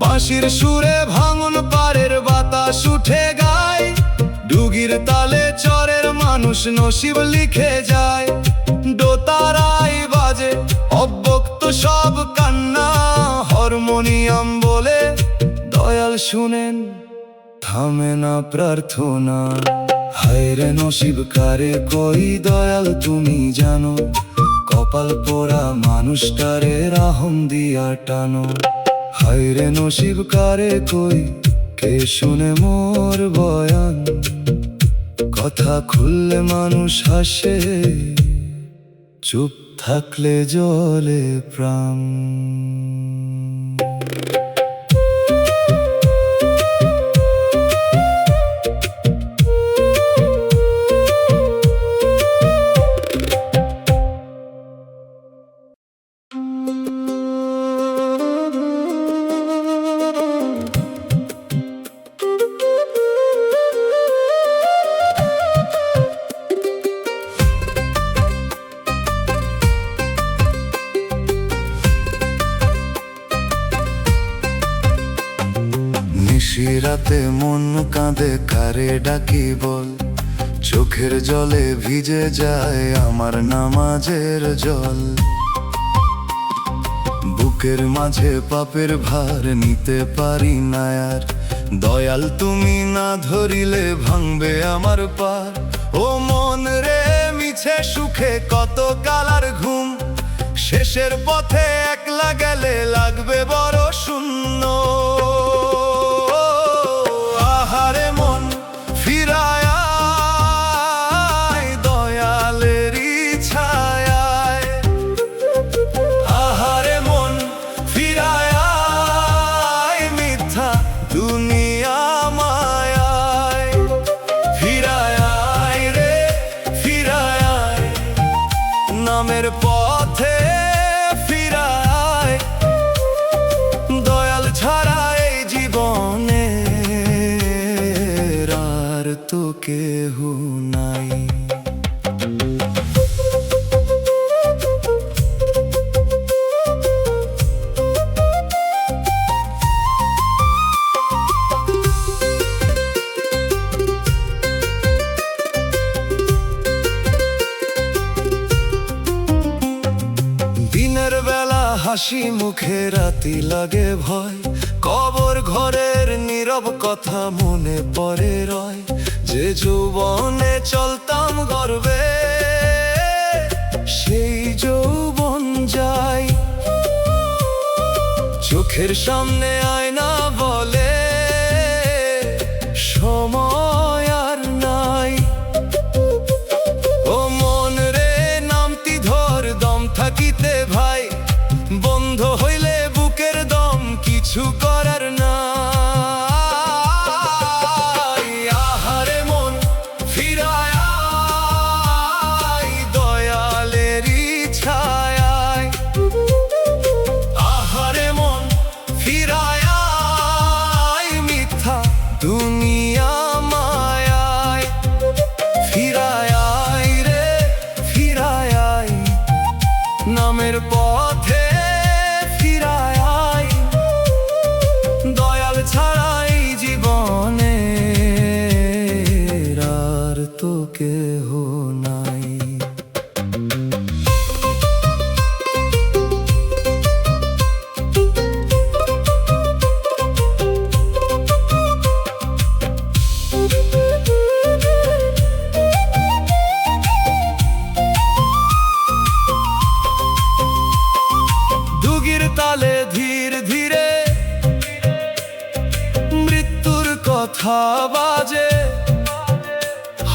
বাঁশির সুরে ভাঙন পারের বাতাস উঠে গায়, ডুগির তালে চরের মানুষ নসিব লিখে যায়। দোতারাই বাজে অব্যক্ত সব কান্না, হারমোনিয়াম বলে দয়াল শুনেন থামে না প্রার্থনা। হায়রে নসিব কারে কই দয়াল তুমি জানো, কপাল পোড়া মানুষটারে রাহম দিয়া টানো। হায়রে নসিব কারে কই কে শুনে মোর বয়ান, কথা খুললে মানুষ হাসে, চুপ থাকলে জলে প্রাণ। নিশিরাতে মন কাঁদে কারে ডাকি বল, চোখের জলে ভিজে যায় আমার নামাজের জল। বুকের মাঝে পাপের ভার নিতে পারি না আর, দয়াল তুমি না ধরিলে ভাঙবে আমার পার। ও মন রে মিছে সুখে কত কালার ঘুম, শেষের পথে একলা গেলে লাগবে বড় শূন্য। আহারে মন ফিরায় দয়ালেরই ছায়ায়, আহারে মন ফিরায় মিথ্যা দুনিয়া মায়ায়। ফিরায় রে ফিরায় নামের পথে ফিরায়, দয়াল ছাড়া এই জীবনে আর তো কেহ নাই। দিনের বেলা হাসি মুখে রাতি লাগে ভয়, কবর ঘরের নীরব কথা মনে পড়ে রয়। যে যৌবনে চলতাম গর্বে সেই যৌবন যায়, চোখের সামনে আয়না বলে সময় আর নাই। ও মন রে নামতি ধর দম থাকিতে ভাই, বন্ধ হইলে বুকের দম কিছু করার নাই। আহারে মন ফিরা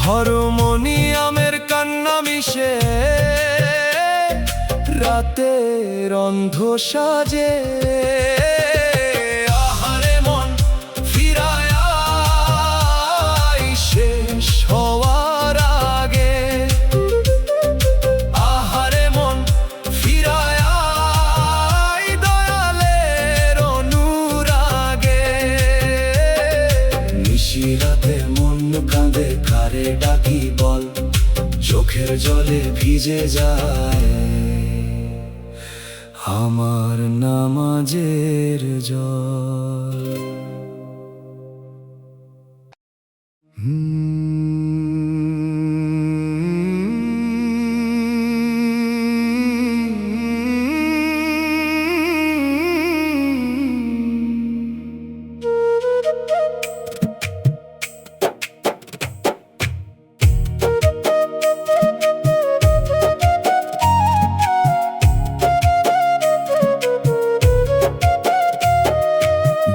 হারমোনিয়ামের কান্না মিশে রাতের অন্ধ সাজে। আহারে মন ফিরায় আয় শেষ হওয়ার আগে। আহারে মন ফিরায় আয় দয়ালের অনুরাগে। নিশিরাতে মন কাঁদে কারে ডাকি বল, চোখের জলে ভিজে যায় আমার নামাজের জল।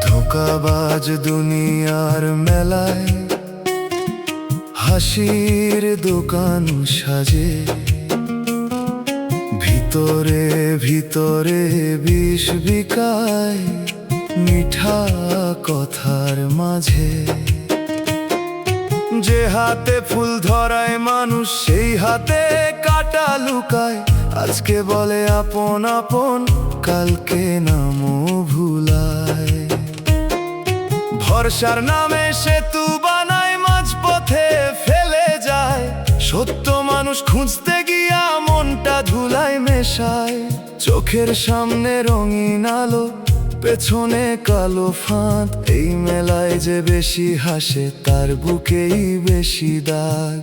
ধোঁকাবাজ দুনিয়ার মেলায় হাসির দোকান সাজে। ভিতরে ভিতরে বিষ বিকায় মিঠা কথার মাঝে। যে হাতে ফুল ধরায় মানুষ সেই হাতে কাটা লুকায়। আজকে বলে আপন আপন, কালকে নামও ভুলায়। ভরসার নামে সেতু বানায় মাঝপথে ফেলে যায়। সত্য মানুষ খুঁজতে গিয়া মনটা ধুলায় মেশায়। চোখের সামনে রঙিন আলো, পেছনে কালো ফাঁদ। এই মেলায় যে বেশি হাসে তার বুকেই বেশি দাগ।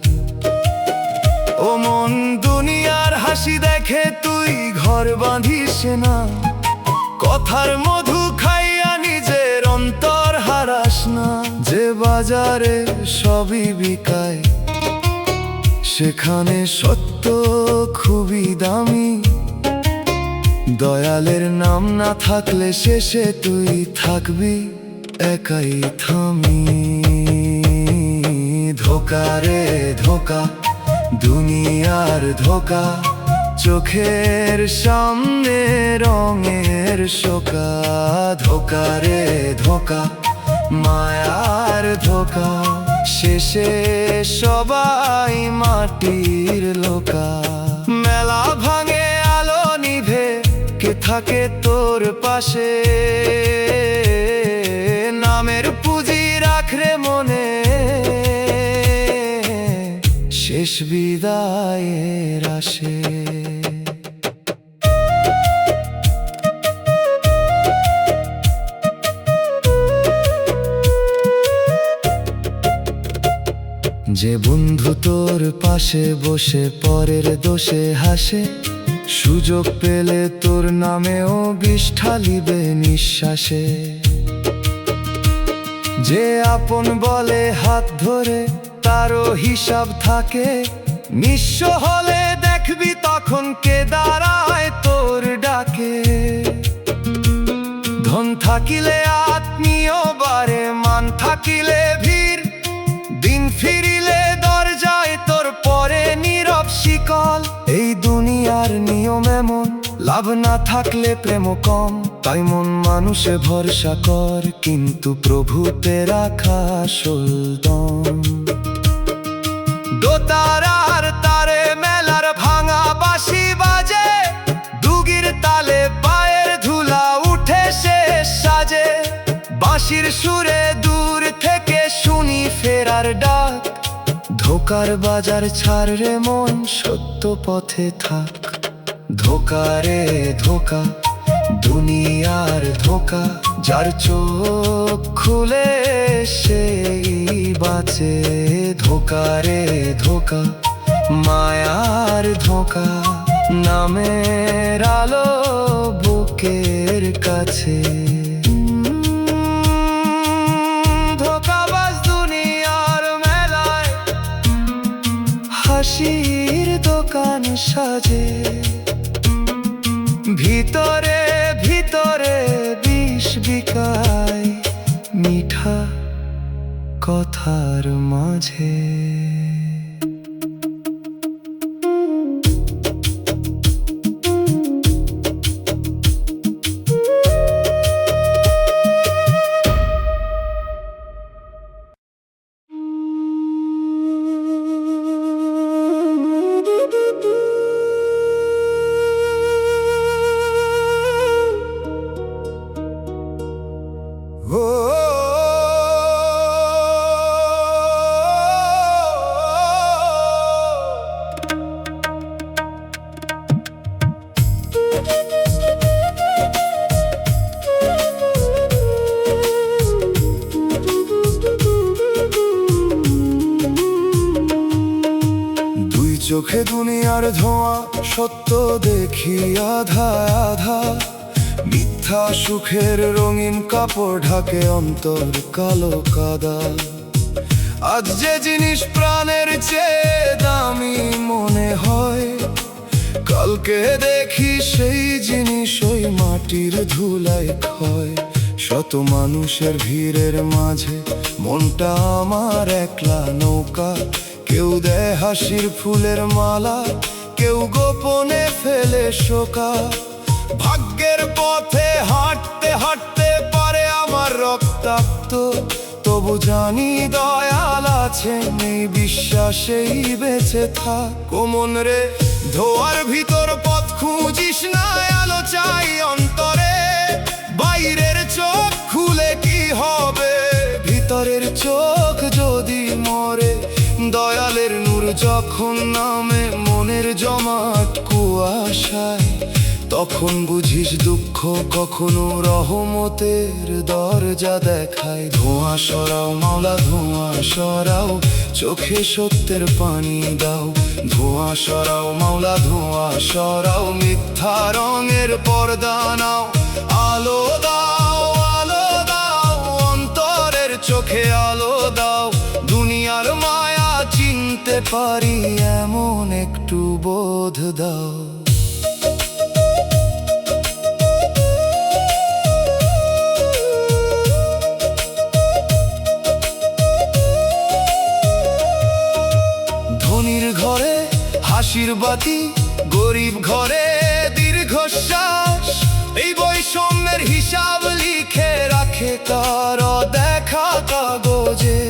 ও মন দুনিয়ার হাসি দেখে তুই ঘর বাঁধিস না। কথার মধু খাইয়া নিজের অন্তর হারাস না। যে বাজারে সবই বিকায় সেখানে সত্য খুবই দামি। দয়ালের নাম না থাকলে শেষে তুই থাকবি একাই থামি। ধোকা রে ধোকা, দুনিয়ার ধোকা। চোখের সামনে রঙের শোকা। ধোকা রে ধোকা, মায়ার ধোকা। শেষে সবাই মাটির লোকা। মেলা ভাঙে আলো নিভে, কে থাকে তোর পাশে? নামের পুঁজি রাখরে মনে, শেষ বিদায়ের আসে। যে বন্ধু তোর পাশে বসে পরের দোষে হাসে, সুযোগ পেলে তোর নামেও বিষ ঢালিবে নিঃশ্বাসে। যে আপন বলে হাত ধরে তারও হিসাব থাকে। নিঃস্ব হলে দেখবি তখন কে দাঁড়ায় তোর ডাকে। ধন থাকিলে আত্মীয় বারে, মান থাকিলে ভিড়। দিন ফিরিলে দরজায় তোর পরে নীরব শিকল। এই দুনিয়ার নিয়ম এমন, লাভ না থাকলে প্রেম কম। তাই মন মানুষে ভরসা কর, কিন্তু প্রভুতে রাখা আসল দম। দোতারার তারে মেলার ভাঙা বাঁশি বাজে। দুগির তালে পায়ের ধুলা উঠে শেষ সাজে। বাঁশির সুরে দূর থেকে শুনি ফেরার ডাক। ধোকার বাজার ছাড় রে মন, সত্য পথে থাক। ধোকা রে ধোকা, দুনিয়ার ধোকা। যার চোখ খুলে সেই বাঁচে। ধোকা রে ধোকা, মায়ার ধোকা। নামের আলো বুকের কাছে। ধোকাবাজ দুনিয়ার মেলায় হাসির দোকান সাজে। ভিতরে ভিতরে বিষ বিকায় মিঠা কথার মাঝে। চোখে দুনিয়ার ধোঁয়া, সত্য দেখি আধা আধা। মিথ্যা সুখের রঙিন কাপড় ঢাকে অন্তর কালো কাদা। আজ যে জিনিস প্রাণের চেয়ে দামি মনে হয়, কালকে দেখি সেই জিনিস ওই মাটির ধুলায় ক্ষয়। শত মানুষের ভিড়ের মাঝে মনটা আমার একলা নৌকা। কেউ দেয় হাসির ফুলের মালা, কেউ গোপনে ফেলে শোকা। ভাগ্যের পথে হাঁটতে হাঁটতে পারে আমার রক্তাক্ত, তবু জানি দয়াল আছে, নেই বিশ্বাসেই বেঁচে থাক। মন রে ধোয়ার ভিতর পথ খুঁজিস না, আলো চাই অন্তরে। বাইরের চোখ খুলে কি হবে, ভিতরের চোখ যদি মরে। দয়ালের নূর যখন নামে মনের জমাট কুয়াশায়, তখন বুঝিস দুঃখ কখনো রহমতের দরজা দেখায়। ধোঁয়া সরাও মাওলা, ধোঁয়া সরাও, চোখে সত্যের পানি দাও। ধোঁয়া সরাও মাওলা, ধোঁয়া সরাও, মিথ্যা রঙের পর্দা নাও। আলো দাও, আলো দাও, অন্তরের চোখে আলো দাও। দুনিয়ার মায়া চিনতে পারি এমন একটু বোধ দাও। ধনীর ঘরে হাসির বাতি, গরিব ঘরে দীর্ঘশ্বাস। এই বৈষম্যের হিসাব লিখে রাখে কারো দেখা কাগজে।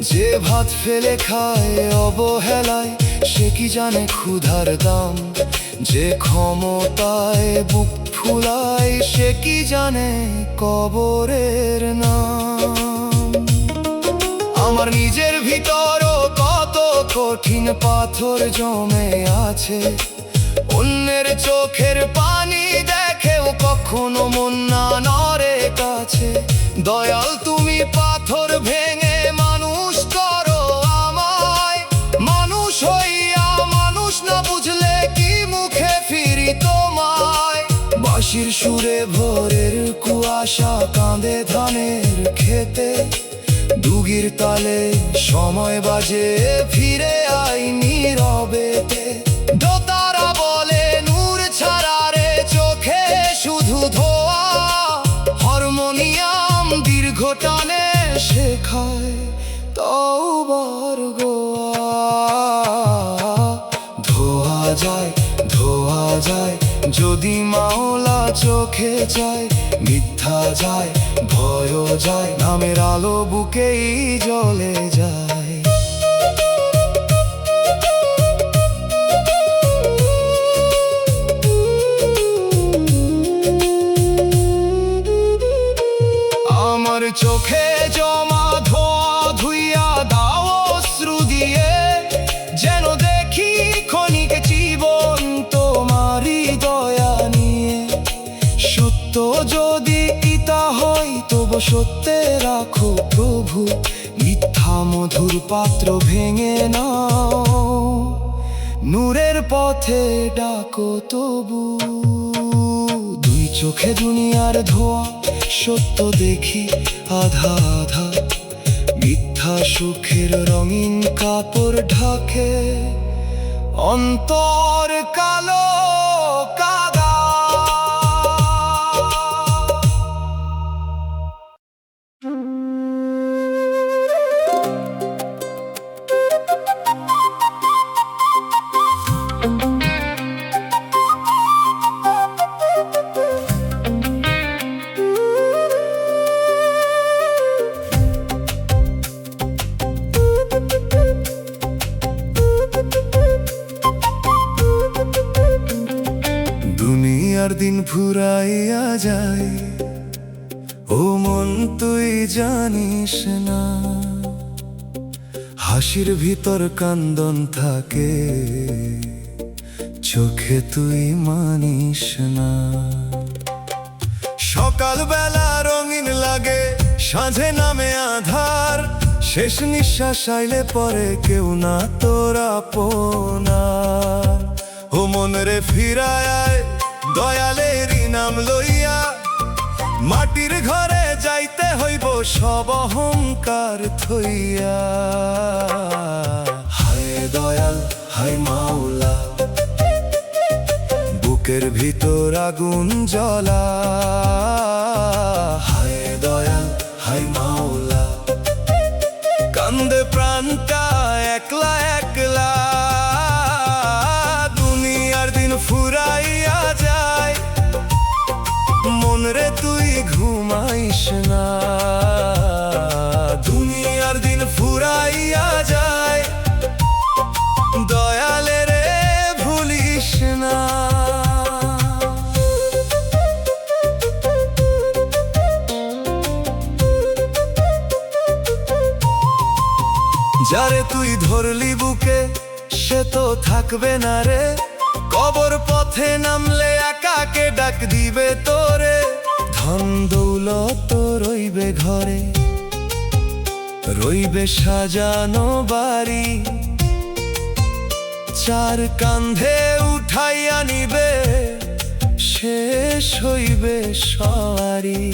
যে ভাত ফেলে খায় অবহেলায়, সে কি জানে ক্ষুধার দাম। যে ক্ষমতায় বুক ফুলায়, সে কি জানে কবরের নাম। আমার নিজের ভিতরও কত কঠিন পাথর জমে আছে। অন্যের চোখের পানি দেখেও কখনো মন না নড়ে কাছে। দয়াল তুমি পাথর ভেঙে মানুষ করো আমায়। মানুষ হইয়া মানুষ না বুঝলে কি মুখে ফিরি তোমায়। বাঁশির সুরে ভোরের কুয়াশা কাঁদে ধানের খেতে। দুগির তালে সময় বাজে, ফিরে আই নীরবেতে। দোতারা বলে নূর ছাড়া রে চোখে শুধু ধোয়া। হারমোনিয়াম দীর্ঘ টানে শেখায় তওবার গোয়া। ধোয়া যায়, ধোয়া যায়, যদি মাওলা চোখে যায়। মিথ্যা যায়, ভয়ও যায়, নামের আলো বুকেই জ্বলে যায়। আমার চোখে জমা ধোয়া ধুইয়া দাও অশ্রু দিয়ে। যেন দেখি ক্ষণিক জীবন তোমারই দয়া নিয়ে। সত্য যদি পিতা হয়, তবু সত্যে রাখো প্রভু। মিথ্যা মধুর পাত্র ভেঙে নাও, নূরের পথে ডাকো তবু। দুই চোখে দুনিয়ার ধোঁয়া, সত্য দেখি আধা আধা। মিথ্যা সুখের রঙিন কাপড় ঢাকে অন্তর কালো কাদা। দুনিয়ার দিন ফুরাইয়া যায়, ও মন তুই জানিস না। হাসির ভিতর কান্দন থাকে, চোখে তুই মানিস না। সকালবেলা রঙিন লাগে, সাঁঝে নামে আধার। শেষ নিঃশ্বাস আইলে পরে কেউ না তোর আপনার। ও মন রে ফিরায় আয় দয়ালেরই নাম লইয়া, মাটির ঘরে যাইতে হইব সব অহংকার থইয়া। হায় দয়াল হায় মাওলা, বুকের ভিতর আগুন জ্বলা। হায় দয়াল হায় মাওলা, কান্দে প্রাণটা একলা একলা। দুনিয়ার দিন ফুরাইয়া যায়, মন রে তুই ঘুমাইস না। দুনিয়ার দিন ফুরাইয়া যায়, দয়ালে রে ভুলিস না। যারে তুই ধরলি বুকে সে তো থাকবে না রে, কবর পথে নামলে একাকে ডাক দিবে তোরে। ধন দৌলত রইবে ঘরে, রইবে সাজানো বাড়ি, চার কান্ধে উঠাইয়া নিবে, শেষ হইবে সওয়ারি।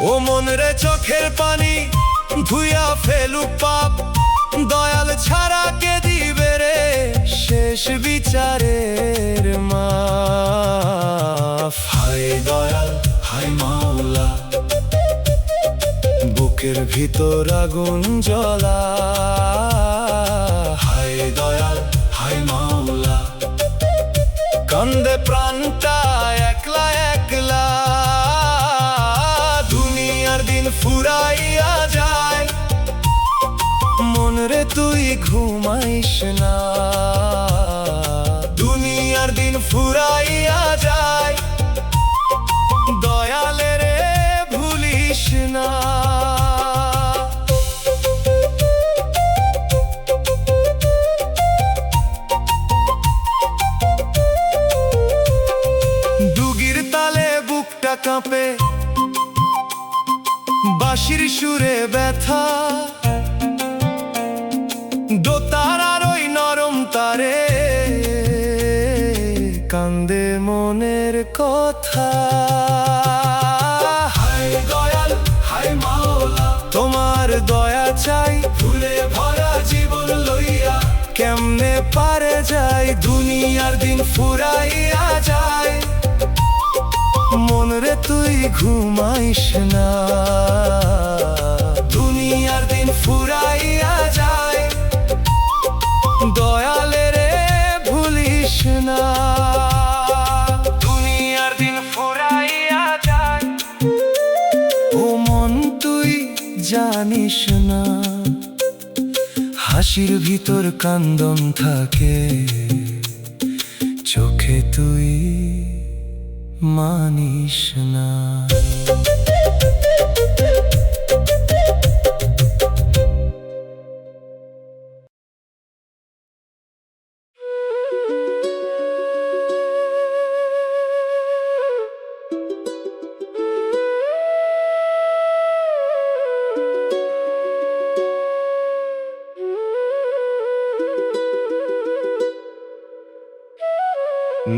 ও মন রে চোখের পানি ধুইয়া ফেলুক পাপ, দয়াল ছাড়া কে দিবে রে শেষ বিচারের মাফ। হায় দয়াল হায় মাওলা, বুকের ভিতর আগুন জ্বলা। হায় দয়াল হায় মাওলা, কান্দে প্রাণটা একলা একলা। দুনিয়ার দিন ফুরাইয়া যায়, মন রে তুই ঘুমাইস না। দুনিয়ার দিন ফুরাইয়া যায়, দয়ালে রে ভুলিস না। ডুগির তালে বুকটা কাঁপে, বাঁশির সুরে ব্যথা, দোতার আর ওই নরম তারে কান্দে মনের কথা। হায় দয়াল হায় মাওলা, তোমার দয়া চাই, ফুলে ভরা জীবন লইয়া কেমনে পারে যাই। দুনিয়ার দিন ফুরাইয়া যায়, মন রে তুই ঘুমাইস না। দুনিয়ার দিন ফুরাইয়া যায়, দয়ালে রে ভুলিস না। দুনিয়ার দিন ফুরাইয়া যায়, ও মন তুই জানিস না, হাসির ভিতর কান্দন থাকে, চোখে তুই মানিস না।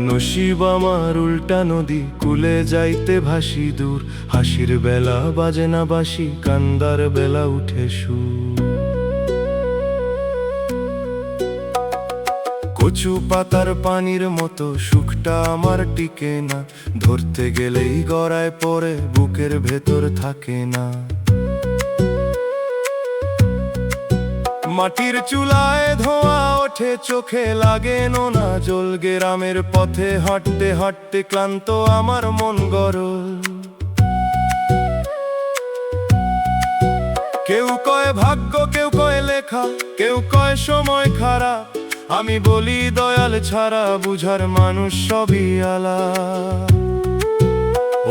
নসিব আমার উল্টা নদী কুলে যাইতে ভাসি দূর, হাসির বেলা বাজে না বাসি, কান্দার বেলা উঠে সুর। কচু পাতার পানির মতো সুখটা আমার টিকে না, ধরতে গেলেই গড়ায় পড়ে বুকের ভেতর থাকে না। মাটির চুলায় ধোঁয়া ওঠে, চোখে লাগে নোনা জল, গ্রামের পথে হাঁটতে হাঁটতে ক্লান্ত আমার মন গরল। কেউ কয় ভাগ্য, কেউ কয় লেখা, কেউ কয় সময় খারাপ, আমি বলি দয়াল ছাড়া বুঝার মানুষ সবই আলাদা।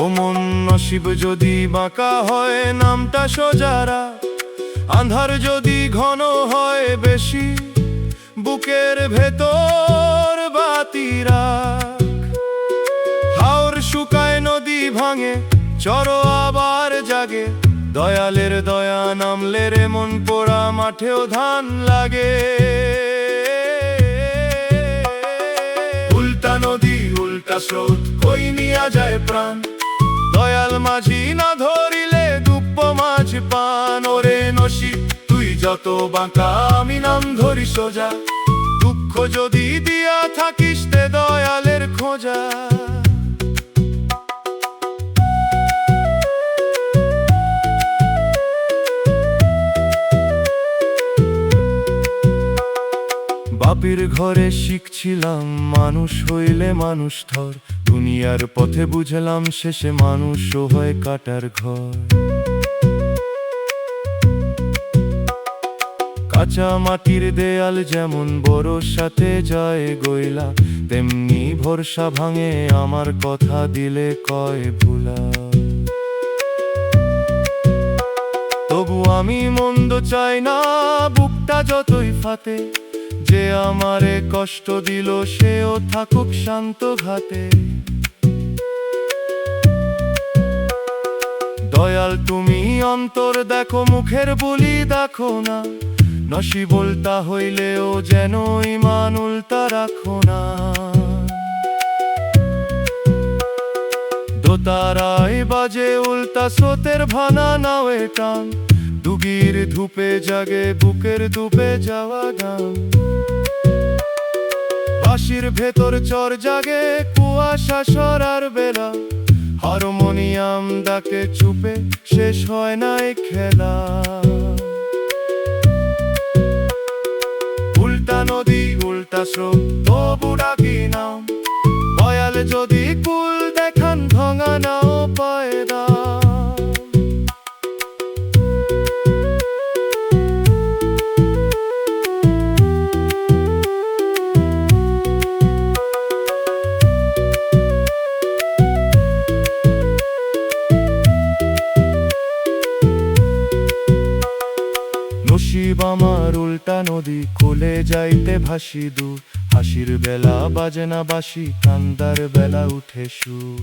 ও মন নসিব যদি বাঁকা হয় নামটা সোজারা, আন্ধার যদি ঘন হয় বেশি বুকের ভেতর বাতি রাখ। হাওর শুকায় নদী ভাঙে, চড়ো আবার জাগে, দয়ালের দয়া নামলে রে মন পোড়া মাঠেও ধান লাগে। উল্টা নদী উল্টা স্রোত কই নিয়া যায় প্রাণ, দয়াল মাঝি না ধরিলে দুপ্প মাছ পান। ওরে নসিব তুই যত বাঁকা আমি নাম ধরি সোজা, দুঃখ যদি দিয়া থাকিস তে দয়ালের খোঁজা। বাপির ঘরে শিখছিলাম মানুষ হইলে মানুষ ধর, দুনিয়ার পথে বুঝলাম শেষে মানুষও হয় কাটার ঘর। কাঁচা মাটির দেয়াল যেমন বরসাতে যায় গইলা, তেমনি ভরসা ভাঙে আমার কথা দিলে কয় ভুলা। তবু আমি মন্দ চাই না বুকটা যতই ফাতে, যে আমারে কষ্ট দিল সেও থাকুক শান্ত ঘাতে। দয়াল তুমি অন্তর দেখো মুখের বলি দেখো না, নসিব উল্টা হইলেও যেন ইমান উল্টা রাখো না। দোতারায় বাজে উল্টা স্রোতের ভানা নাওয়ে টান, ডুগির ধূপে জাগে বুকের ডুবে যাওয়া গান। বাঁশির ভেতর চর জাগে কুয়াশা সরার বেলা, হারমোনিয়াম ডাকে চুপে শেষ হয় না এই খেলা। উল্টা নদী উল্টা স্রোত তবু ডাকি নাম, দয়াল যদি কুল দেখান ভাঙা নাও পায়দা। নসিব আমার উল্টা নদী খুলে যাইতে ভাসি দূর, হাসির বেলা বাজে না বাসি কান্দার বেলা উঠে সুর।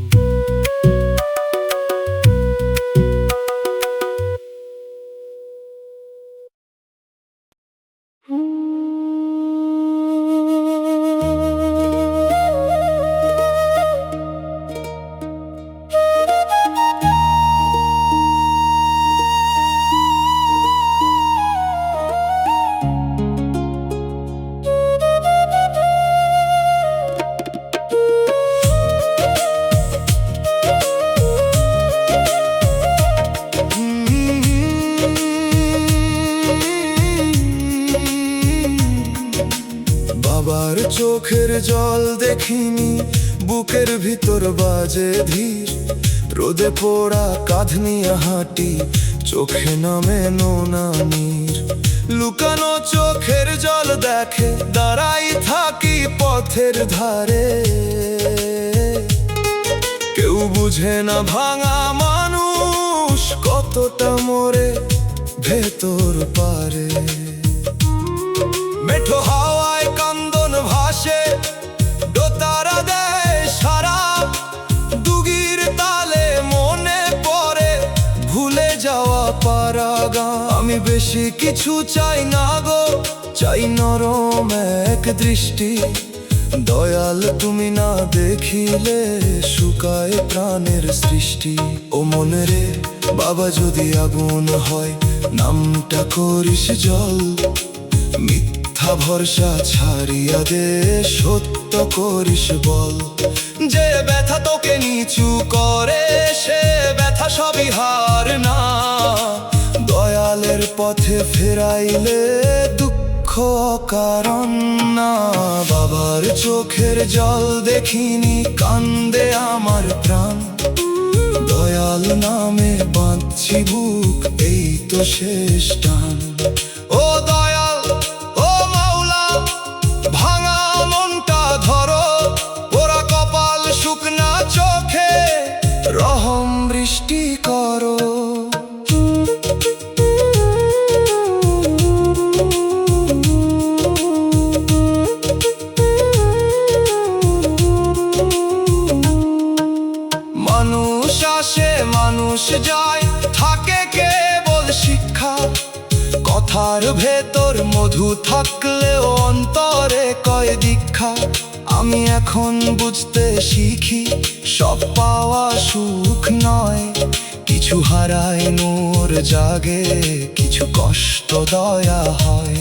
বাবার চোখের জল দেখিনি, বুকের ভিতর বাজে ধীর। রোদে পোড়া কাঁধ নিয়ে হাঁটি, চোখে নামে নোনা নীর। লুকানো চোখের জল দেখে দাঁড়াই থাকি পথের ধারে। কেউ বুঝে না ভাঙা মানুষ কতটা মরে ভেতর পারে। মেঠো হাওয়ায় কান্দন ভাসে, দোতারা দেয় সারা, দুগির তালে মনে পড়ে ভুলে যাওয়া পারা গান। আমি বেশি কিছু চাই না গো, চাই নরম এক দৃষ্টি। দয়াল তুমি না দেখিলে শুকায় প্রাণের সৃষ্টি। ও মনে রে বাবা যদি আগুন হয়, নামটা করিস জল। মিথ্যা ভরসা ছাড়িয়া দে, সত্য করিস বল। যে ব্যথা তোকে নিচু করে, সে ব্যথা সবই হার না। দয়ালের পথে ফেরাইলে দুঃখ অকারণ না। বাবার চোখের জল দেখিনি, কান্দে আমার প্রাণ। দয়াল নামে বাঁধছি বুক, এই তো শেষ টান। ও দয়াল ও মাওলা, ভাঙা মনটা ধরো, ওরা কপাল শুকনা চোখে রহম বৃষ্টি করো। মানুষ আসে মানুষ যায়, থাকে কে থাকলেও অন্তরে কয় দীক্ষা। আমি এখন বুঝতে শিখি সব পাওয়া সুখ নয়, কিছু হারায় নূর জাগে, কিছু কষ্ট দয়া হয়।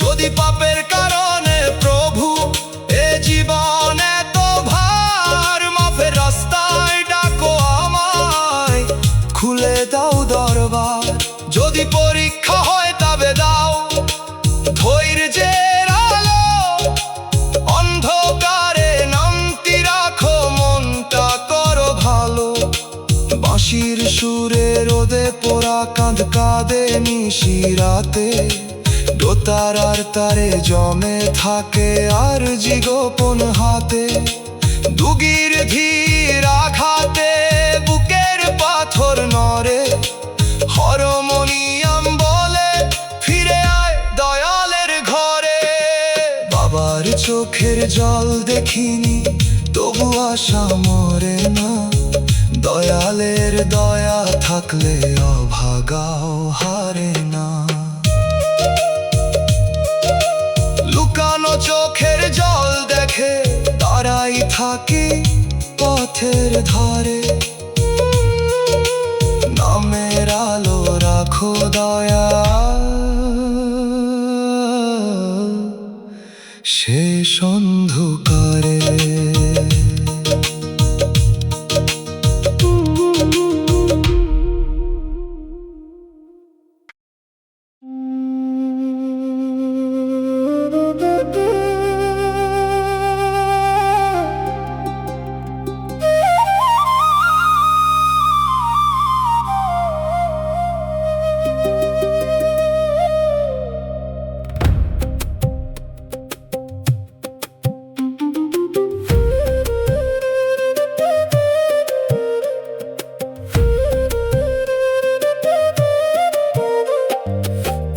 যদি পাপের কারণে প্রভু এ জীবন এত ভার, মাফের রাস্তায় ডাকো আমায়, খুলে দাও দরবার। যদি পরীক্ষা হয় তবে দাও ধৈর্যের আলো, অন্ধকারে নামতি রাখো মনটা করো ভালো। বাঁশির সুরে রোদে পোড়া কাঁধ কাঁদে নিশিরাতে, দোতার আর তারে জমে থাকে আর গোপন হাতে। দুগির ধীর আঘাতে বুকের পাথর নড়ে, হারমোনিয়াম বলে ফিরে আয় দয়ালের ঘরে। বাবার চোখের জল দেখিনি তবু আশা মরে না, দয়ালের দয়া থাকলে অভাগাও হারে না। লুকানো চোখের জল দেখে তারাই থাকি পথের ধারে, নামের আলো রাখো দয়া শেষ অন্ধকারে।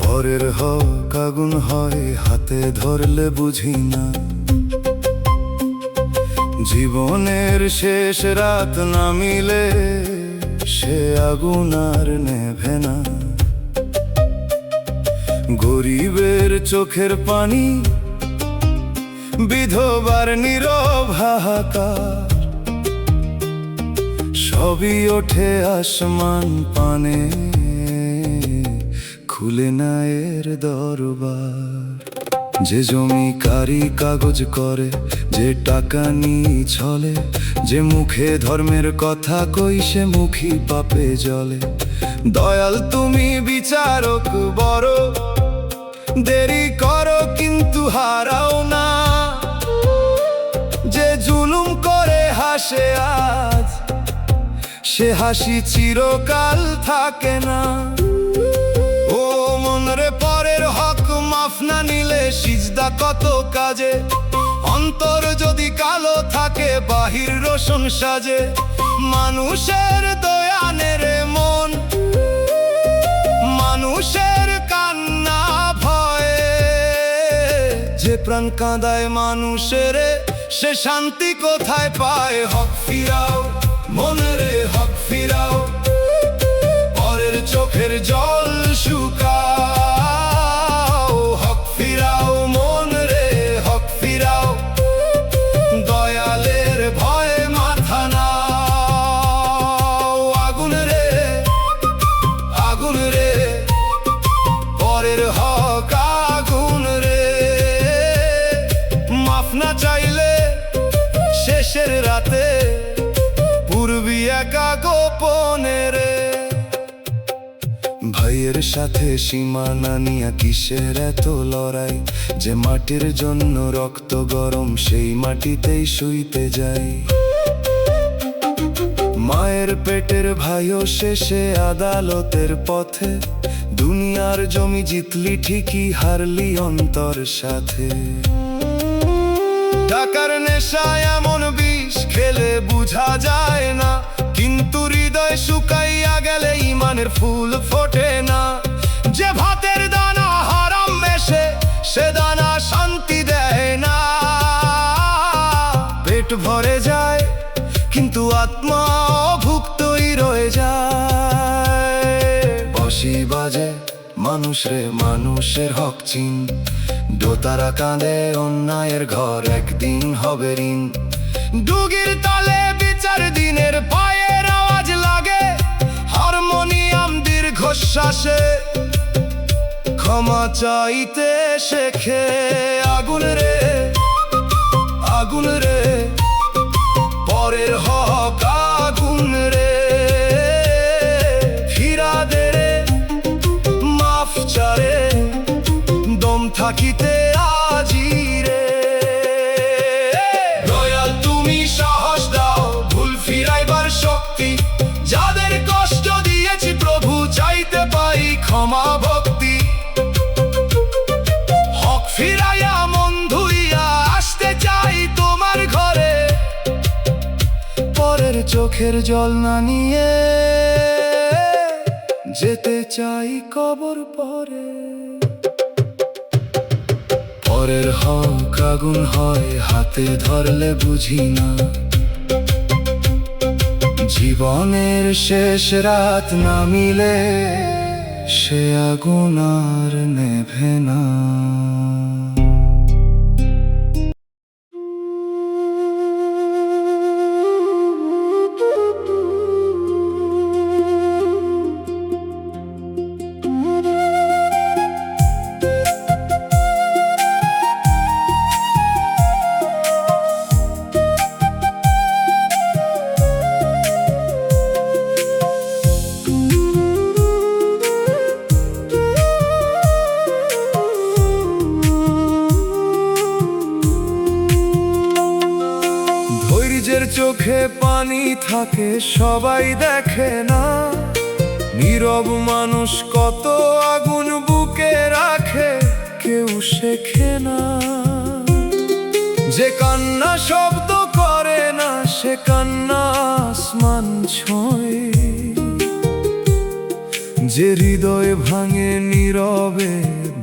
পরের হক আগুন হয় হাতে ধরলে বুঝি না, জীবনের শেষ রাত নামিলে সে আগুন আর নেভে না। গরিবের চোখের পানি, বিধবার নীরব হাহাকার, সবই ওঠে আসমান পানে, খুলে না এর দরবার। যে জমিকারি কাগজ করে, যে টাকা নিয়ে চলে, যে মুখে ধর্মের কথা কই সে মুখী পাপে জলে। দয়াল তুমি বিচারক বড়, দেরি করো কিন্তু হারাও না। যে জুলুম করে হাসে আজ, সে হাসি চিরকাল থাকে না। ও মনরে পরের হক মাফ না নিলে সিজদা কত কাজে, অন্তর যদি কালো থাকে বাহির রোশন সাজে। মানুষের দয়ানের মন, মানুষের কান্না ভয়ে, যে প্রাণ কাঁদায় মানুষের সে শান্তি কোথায় পায়। হক ফিরাও মনরে হক ফিরাও, পরের চোখের জল শুকাও। হক ফিরাও মনরে হক ফিরাও, দয়ালের ভয়ে মাথা নাও। আগুন রে আগুন রে, পরের হক আগুন রে। মাফ না চাইলে শেষের রাতে পূর্বী একা গোপনে রে। ভাইয়ের সাথে সীমানা নিয়া কিসের এত লড়াই, যে মাটির জন্য রক্ত গরম সেই মাটিতেই শুইতে যাই। মায়ের পেটের ভাইও শেষে আদালতের পথে, দুনিয়ার জমি জিতলি ঠিকই হারলি অন্তর সাথে। টাকার নেশায় এমন বিষ খেলে বুঝা যায় না, কিন্তু হৃদয় শুকাইয়া গেলে ইমানের ফুল ফোটে না। যে ভাতের দানা হারাম মেশে সে দানা শান্তি দেয় না। পেট ভরে যায় কিন্তু আত্মা অভুক্তই রয়ে যায়। বাঁশি বাজে মানুষ রে মানুষের হক চিন, দোতারা কাঁদে অন্যায়ের ঘর একদিন হবে ঋণ। ডুগির তালে বিচার দিনের পায়ের আওয়াজ লাগে, হারমোনিয়াম দীর্ঘশ্বাসে ক্ষমা চাইতে শেখে। আগুন রে আগুন রে পরের হক আগুন রে, ফিরা দে রে মাফ চারে দম থাকিতে আজি রে। দয়াল তুমি সাহস দাও ভুল ফিরাইবার শক্তি, যাদের কষ্ট দিয়েছি প্রভু চাইতে পাই ক্ষমা ভক্তি। হক ফিরাইয়া মন ধুইয়া আসতে চাই তোমার ঘরে, পরের চোখের জল না নিয়ে যেতে চাই কবর পরে। পরের হক আগুন হয় হাতে ধরলে বুঝি না, জীবনের শেষ রাত নামিলে সে আগুন আর নেভে না। ধৈর্যের চোখে পানি থাকে সবাই দেখে না, নীরব মানুষ কত আগুন বুকে রাখে কেউ শেখে না। যে কান্না শব্দ করে না সে কান্না আসমান ছোঁয়, যে হৃদয় ভাঙে নীরবে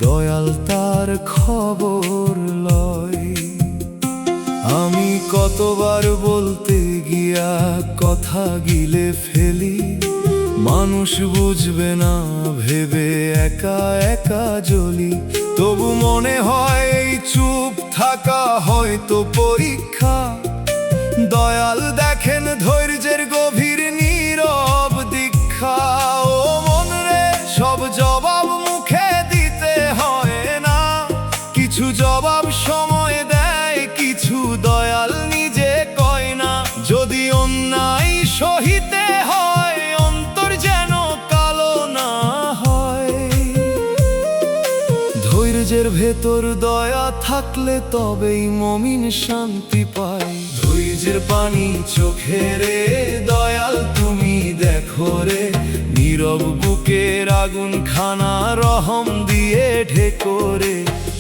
দয়াল তার খবর লয়। আমি কতবার বলতে গিয়া কথা গিলে ফেলি, মানুষ বুঝবে না ভেবে একা একা জ্বলি। তবু মনে হয় এই চুপ থাকা হয়তো পরীক্ষা, দয়াল দেখেন ধৈর্যের গভীর নীরব দীক্ষা। ও মন রে সব জবাব মুখে দিতে হয় না, কিছু জবাব সময় দেয় কিছু দয়াল নিজে কয় না। যদি অন্যায় সহিতে হয় অন্তর যেন কালো না হয়, ধৈর্যের ভেতর দয়া থাকলে তবেই মমিন শান্তি পায়। ধৈর্যের পানি চোখে রে দয়াল তুমি দেখো রে, নীরব বুকের আগুন খানা রহম দিয়ে ঢেকো রে।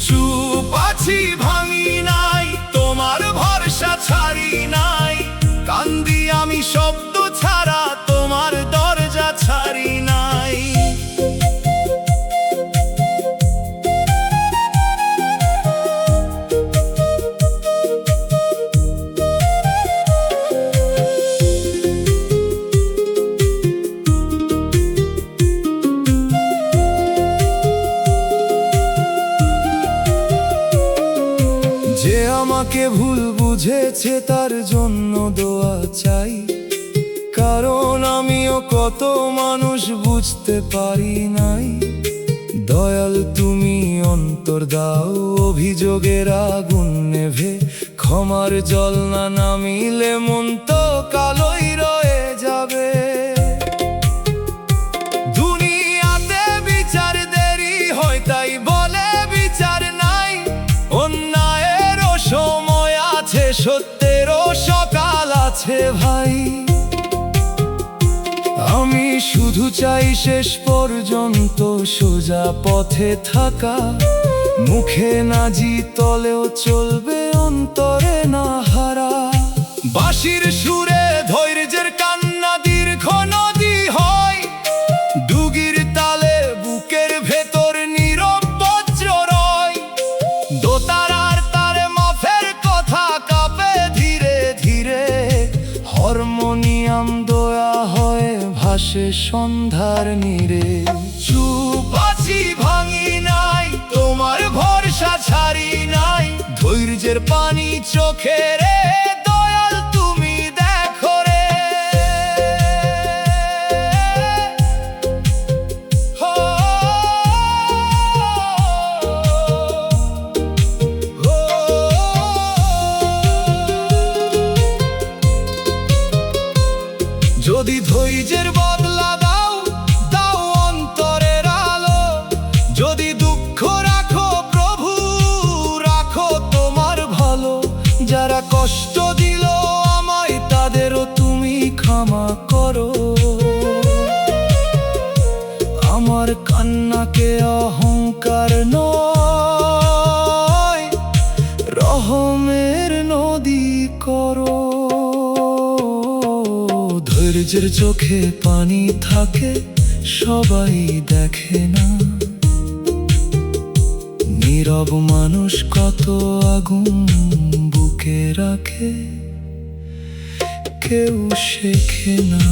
চুপ আছি ভাঙি নাই তোমার ভরসা ছাড়ি নাই, কান্দি আমি শব্দ ছাড়া তোমার দরজা ছাড়ি নাই। যে আমাকে ভুল বুঝেছে তার জন্য দোয়া চাই, কারণ আমিও কত মানুষ বুঝতে পারি নাই। দয়াল তুমি অন্তর দাও অভিযোগের আগুন নেভে, ক্ষমার জল না নামিলে মন তো কালোই রয়ে যাবে। দুনিয়াতে বিচার দেরি হয় তাই বলে বিচার নাই, অন্যায়েরও সময় আছে সত্যেরও সকাল আছে ভাই। আমি শুধু চাই শেষ পর্যন্ত সোজা পথে থাকা, মুখে না জিতলেও চলবে অন্তরে না হারা। বাঁশির সুরে ধৈর্যের কান্না দীর্ঘ নদী হয়, ডুগির তালে বুকের ভেতর নীরব বজ্র রয়। দোতারার তারে মাফের কথা কাঁপে ধীরে ধীরে, হারমোনিয়াম দয়া হয় ভাসে সন্ধ্যার নীরে। চুপ আছি ভাঙি নাই তোমার ভরসা আশা ছাড়ি নাই, ধৈর্যের পানি চোখে রে, দয়াল তুমি দেখো রে। হো, হো, যদি ধৈর্যের বদলা দাও, দাও অন্তরের আলো, যদি দুঃখ রাখো প্রভু, রাখো তোমার ভালো। যারা কষ্ট দিল আমায়, তাদেরও তুমি ক্ষমা করো। আমার কান্নাকে অহংকার নয়, রহমের নদী করো। ধৈর্যের চোখে পানি থাকে, সবাই দেখে না, নীরব মানুষ কত আগুন বুকে রাখে, কেউ শেখে না।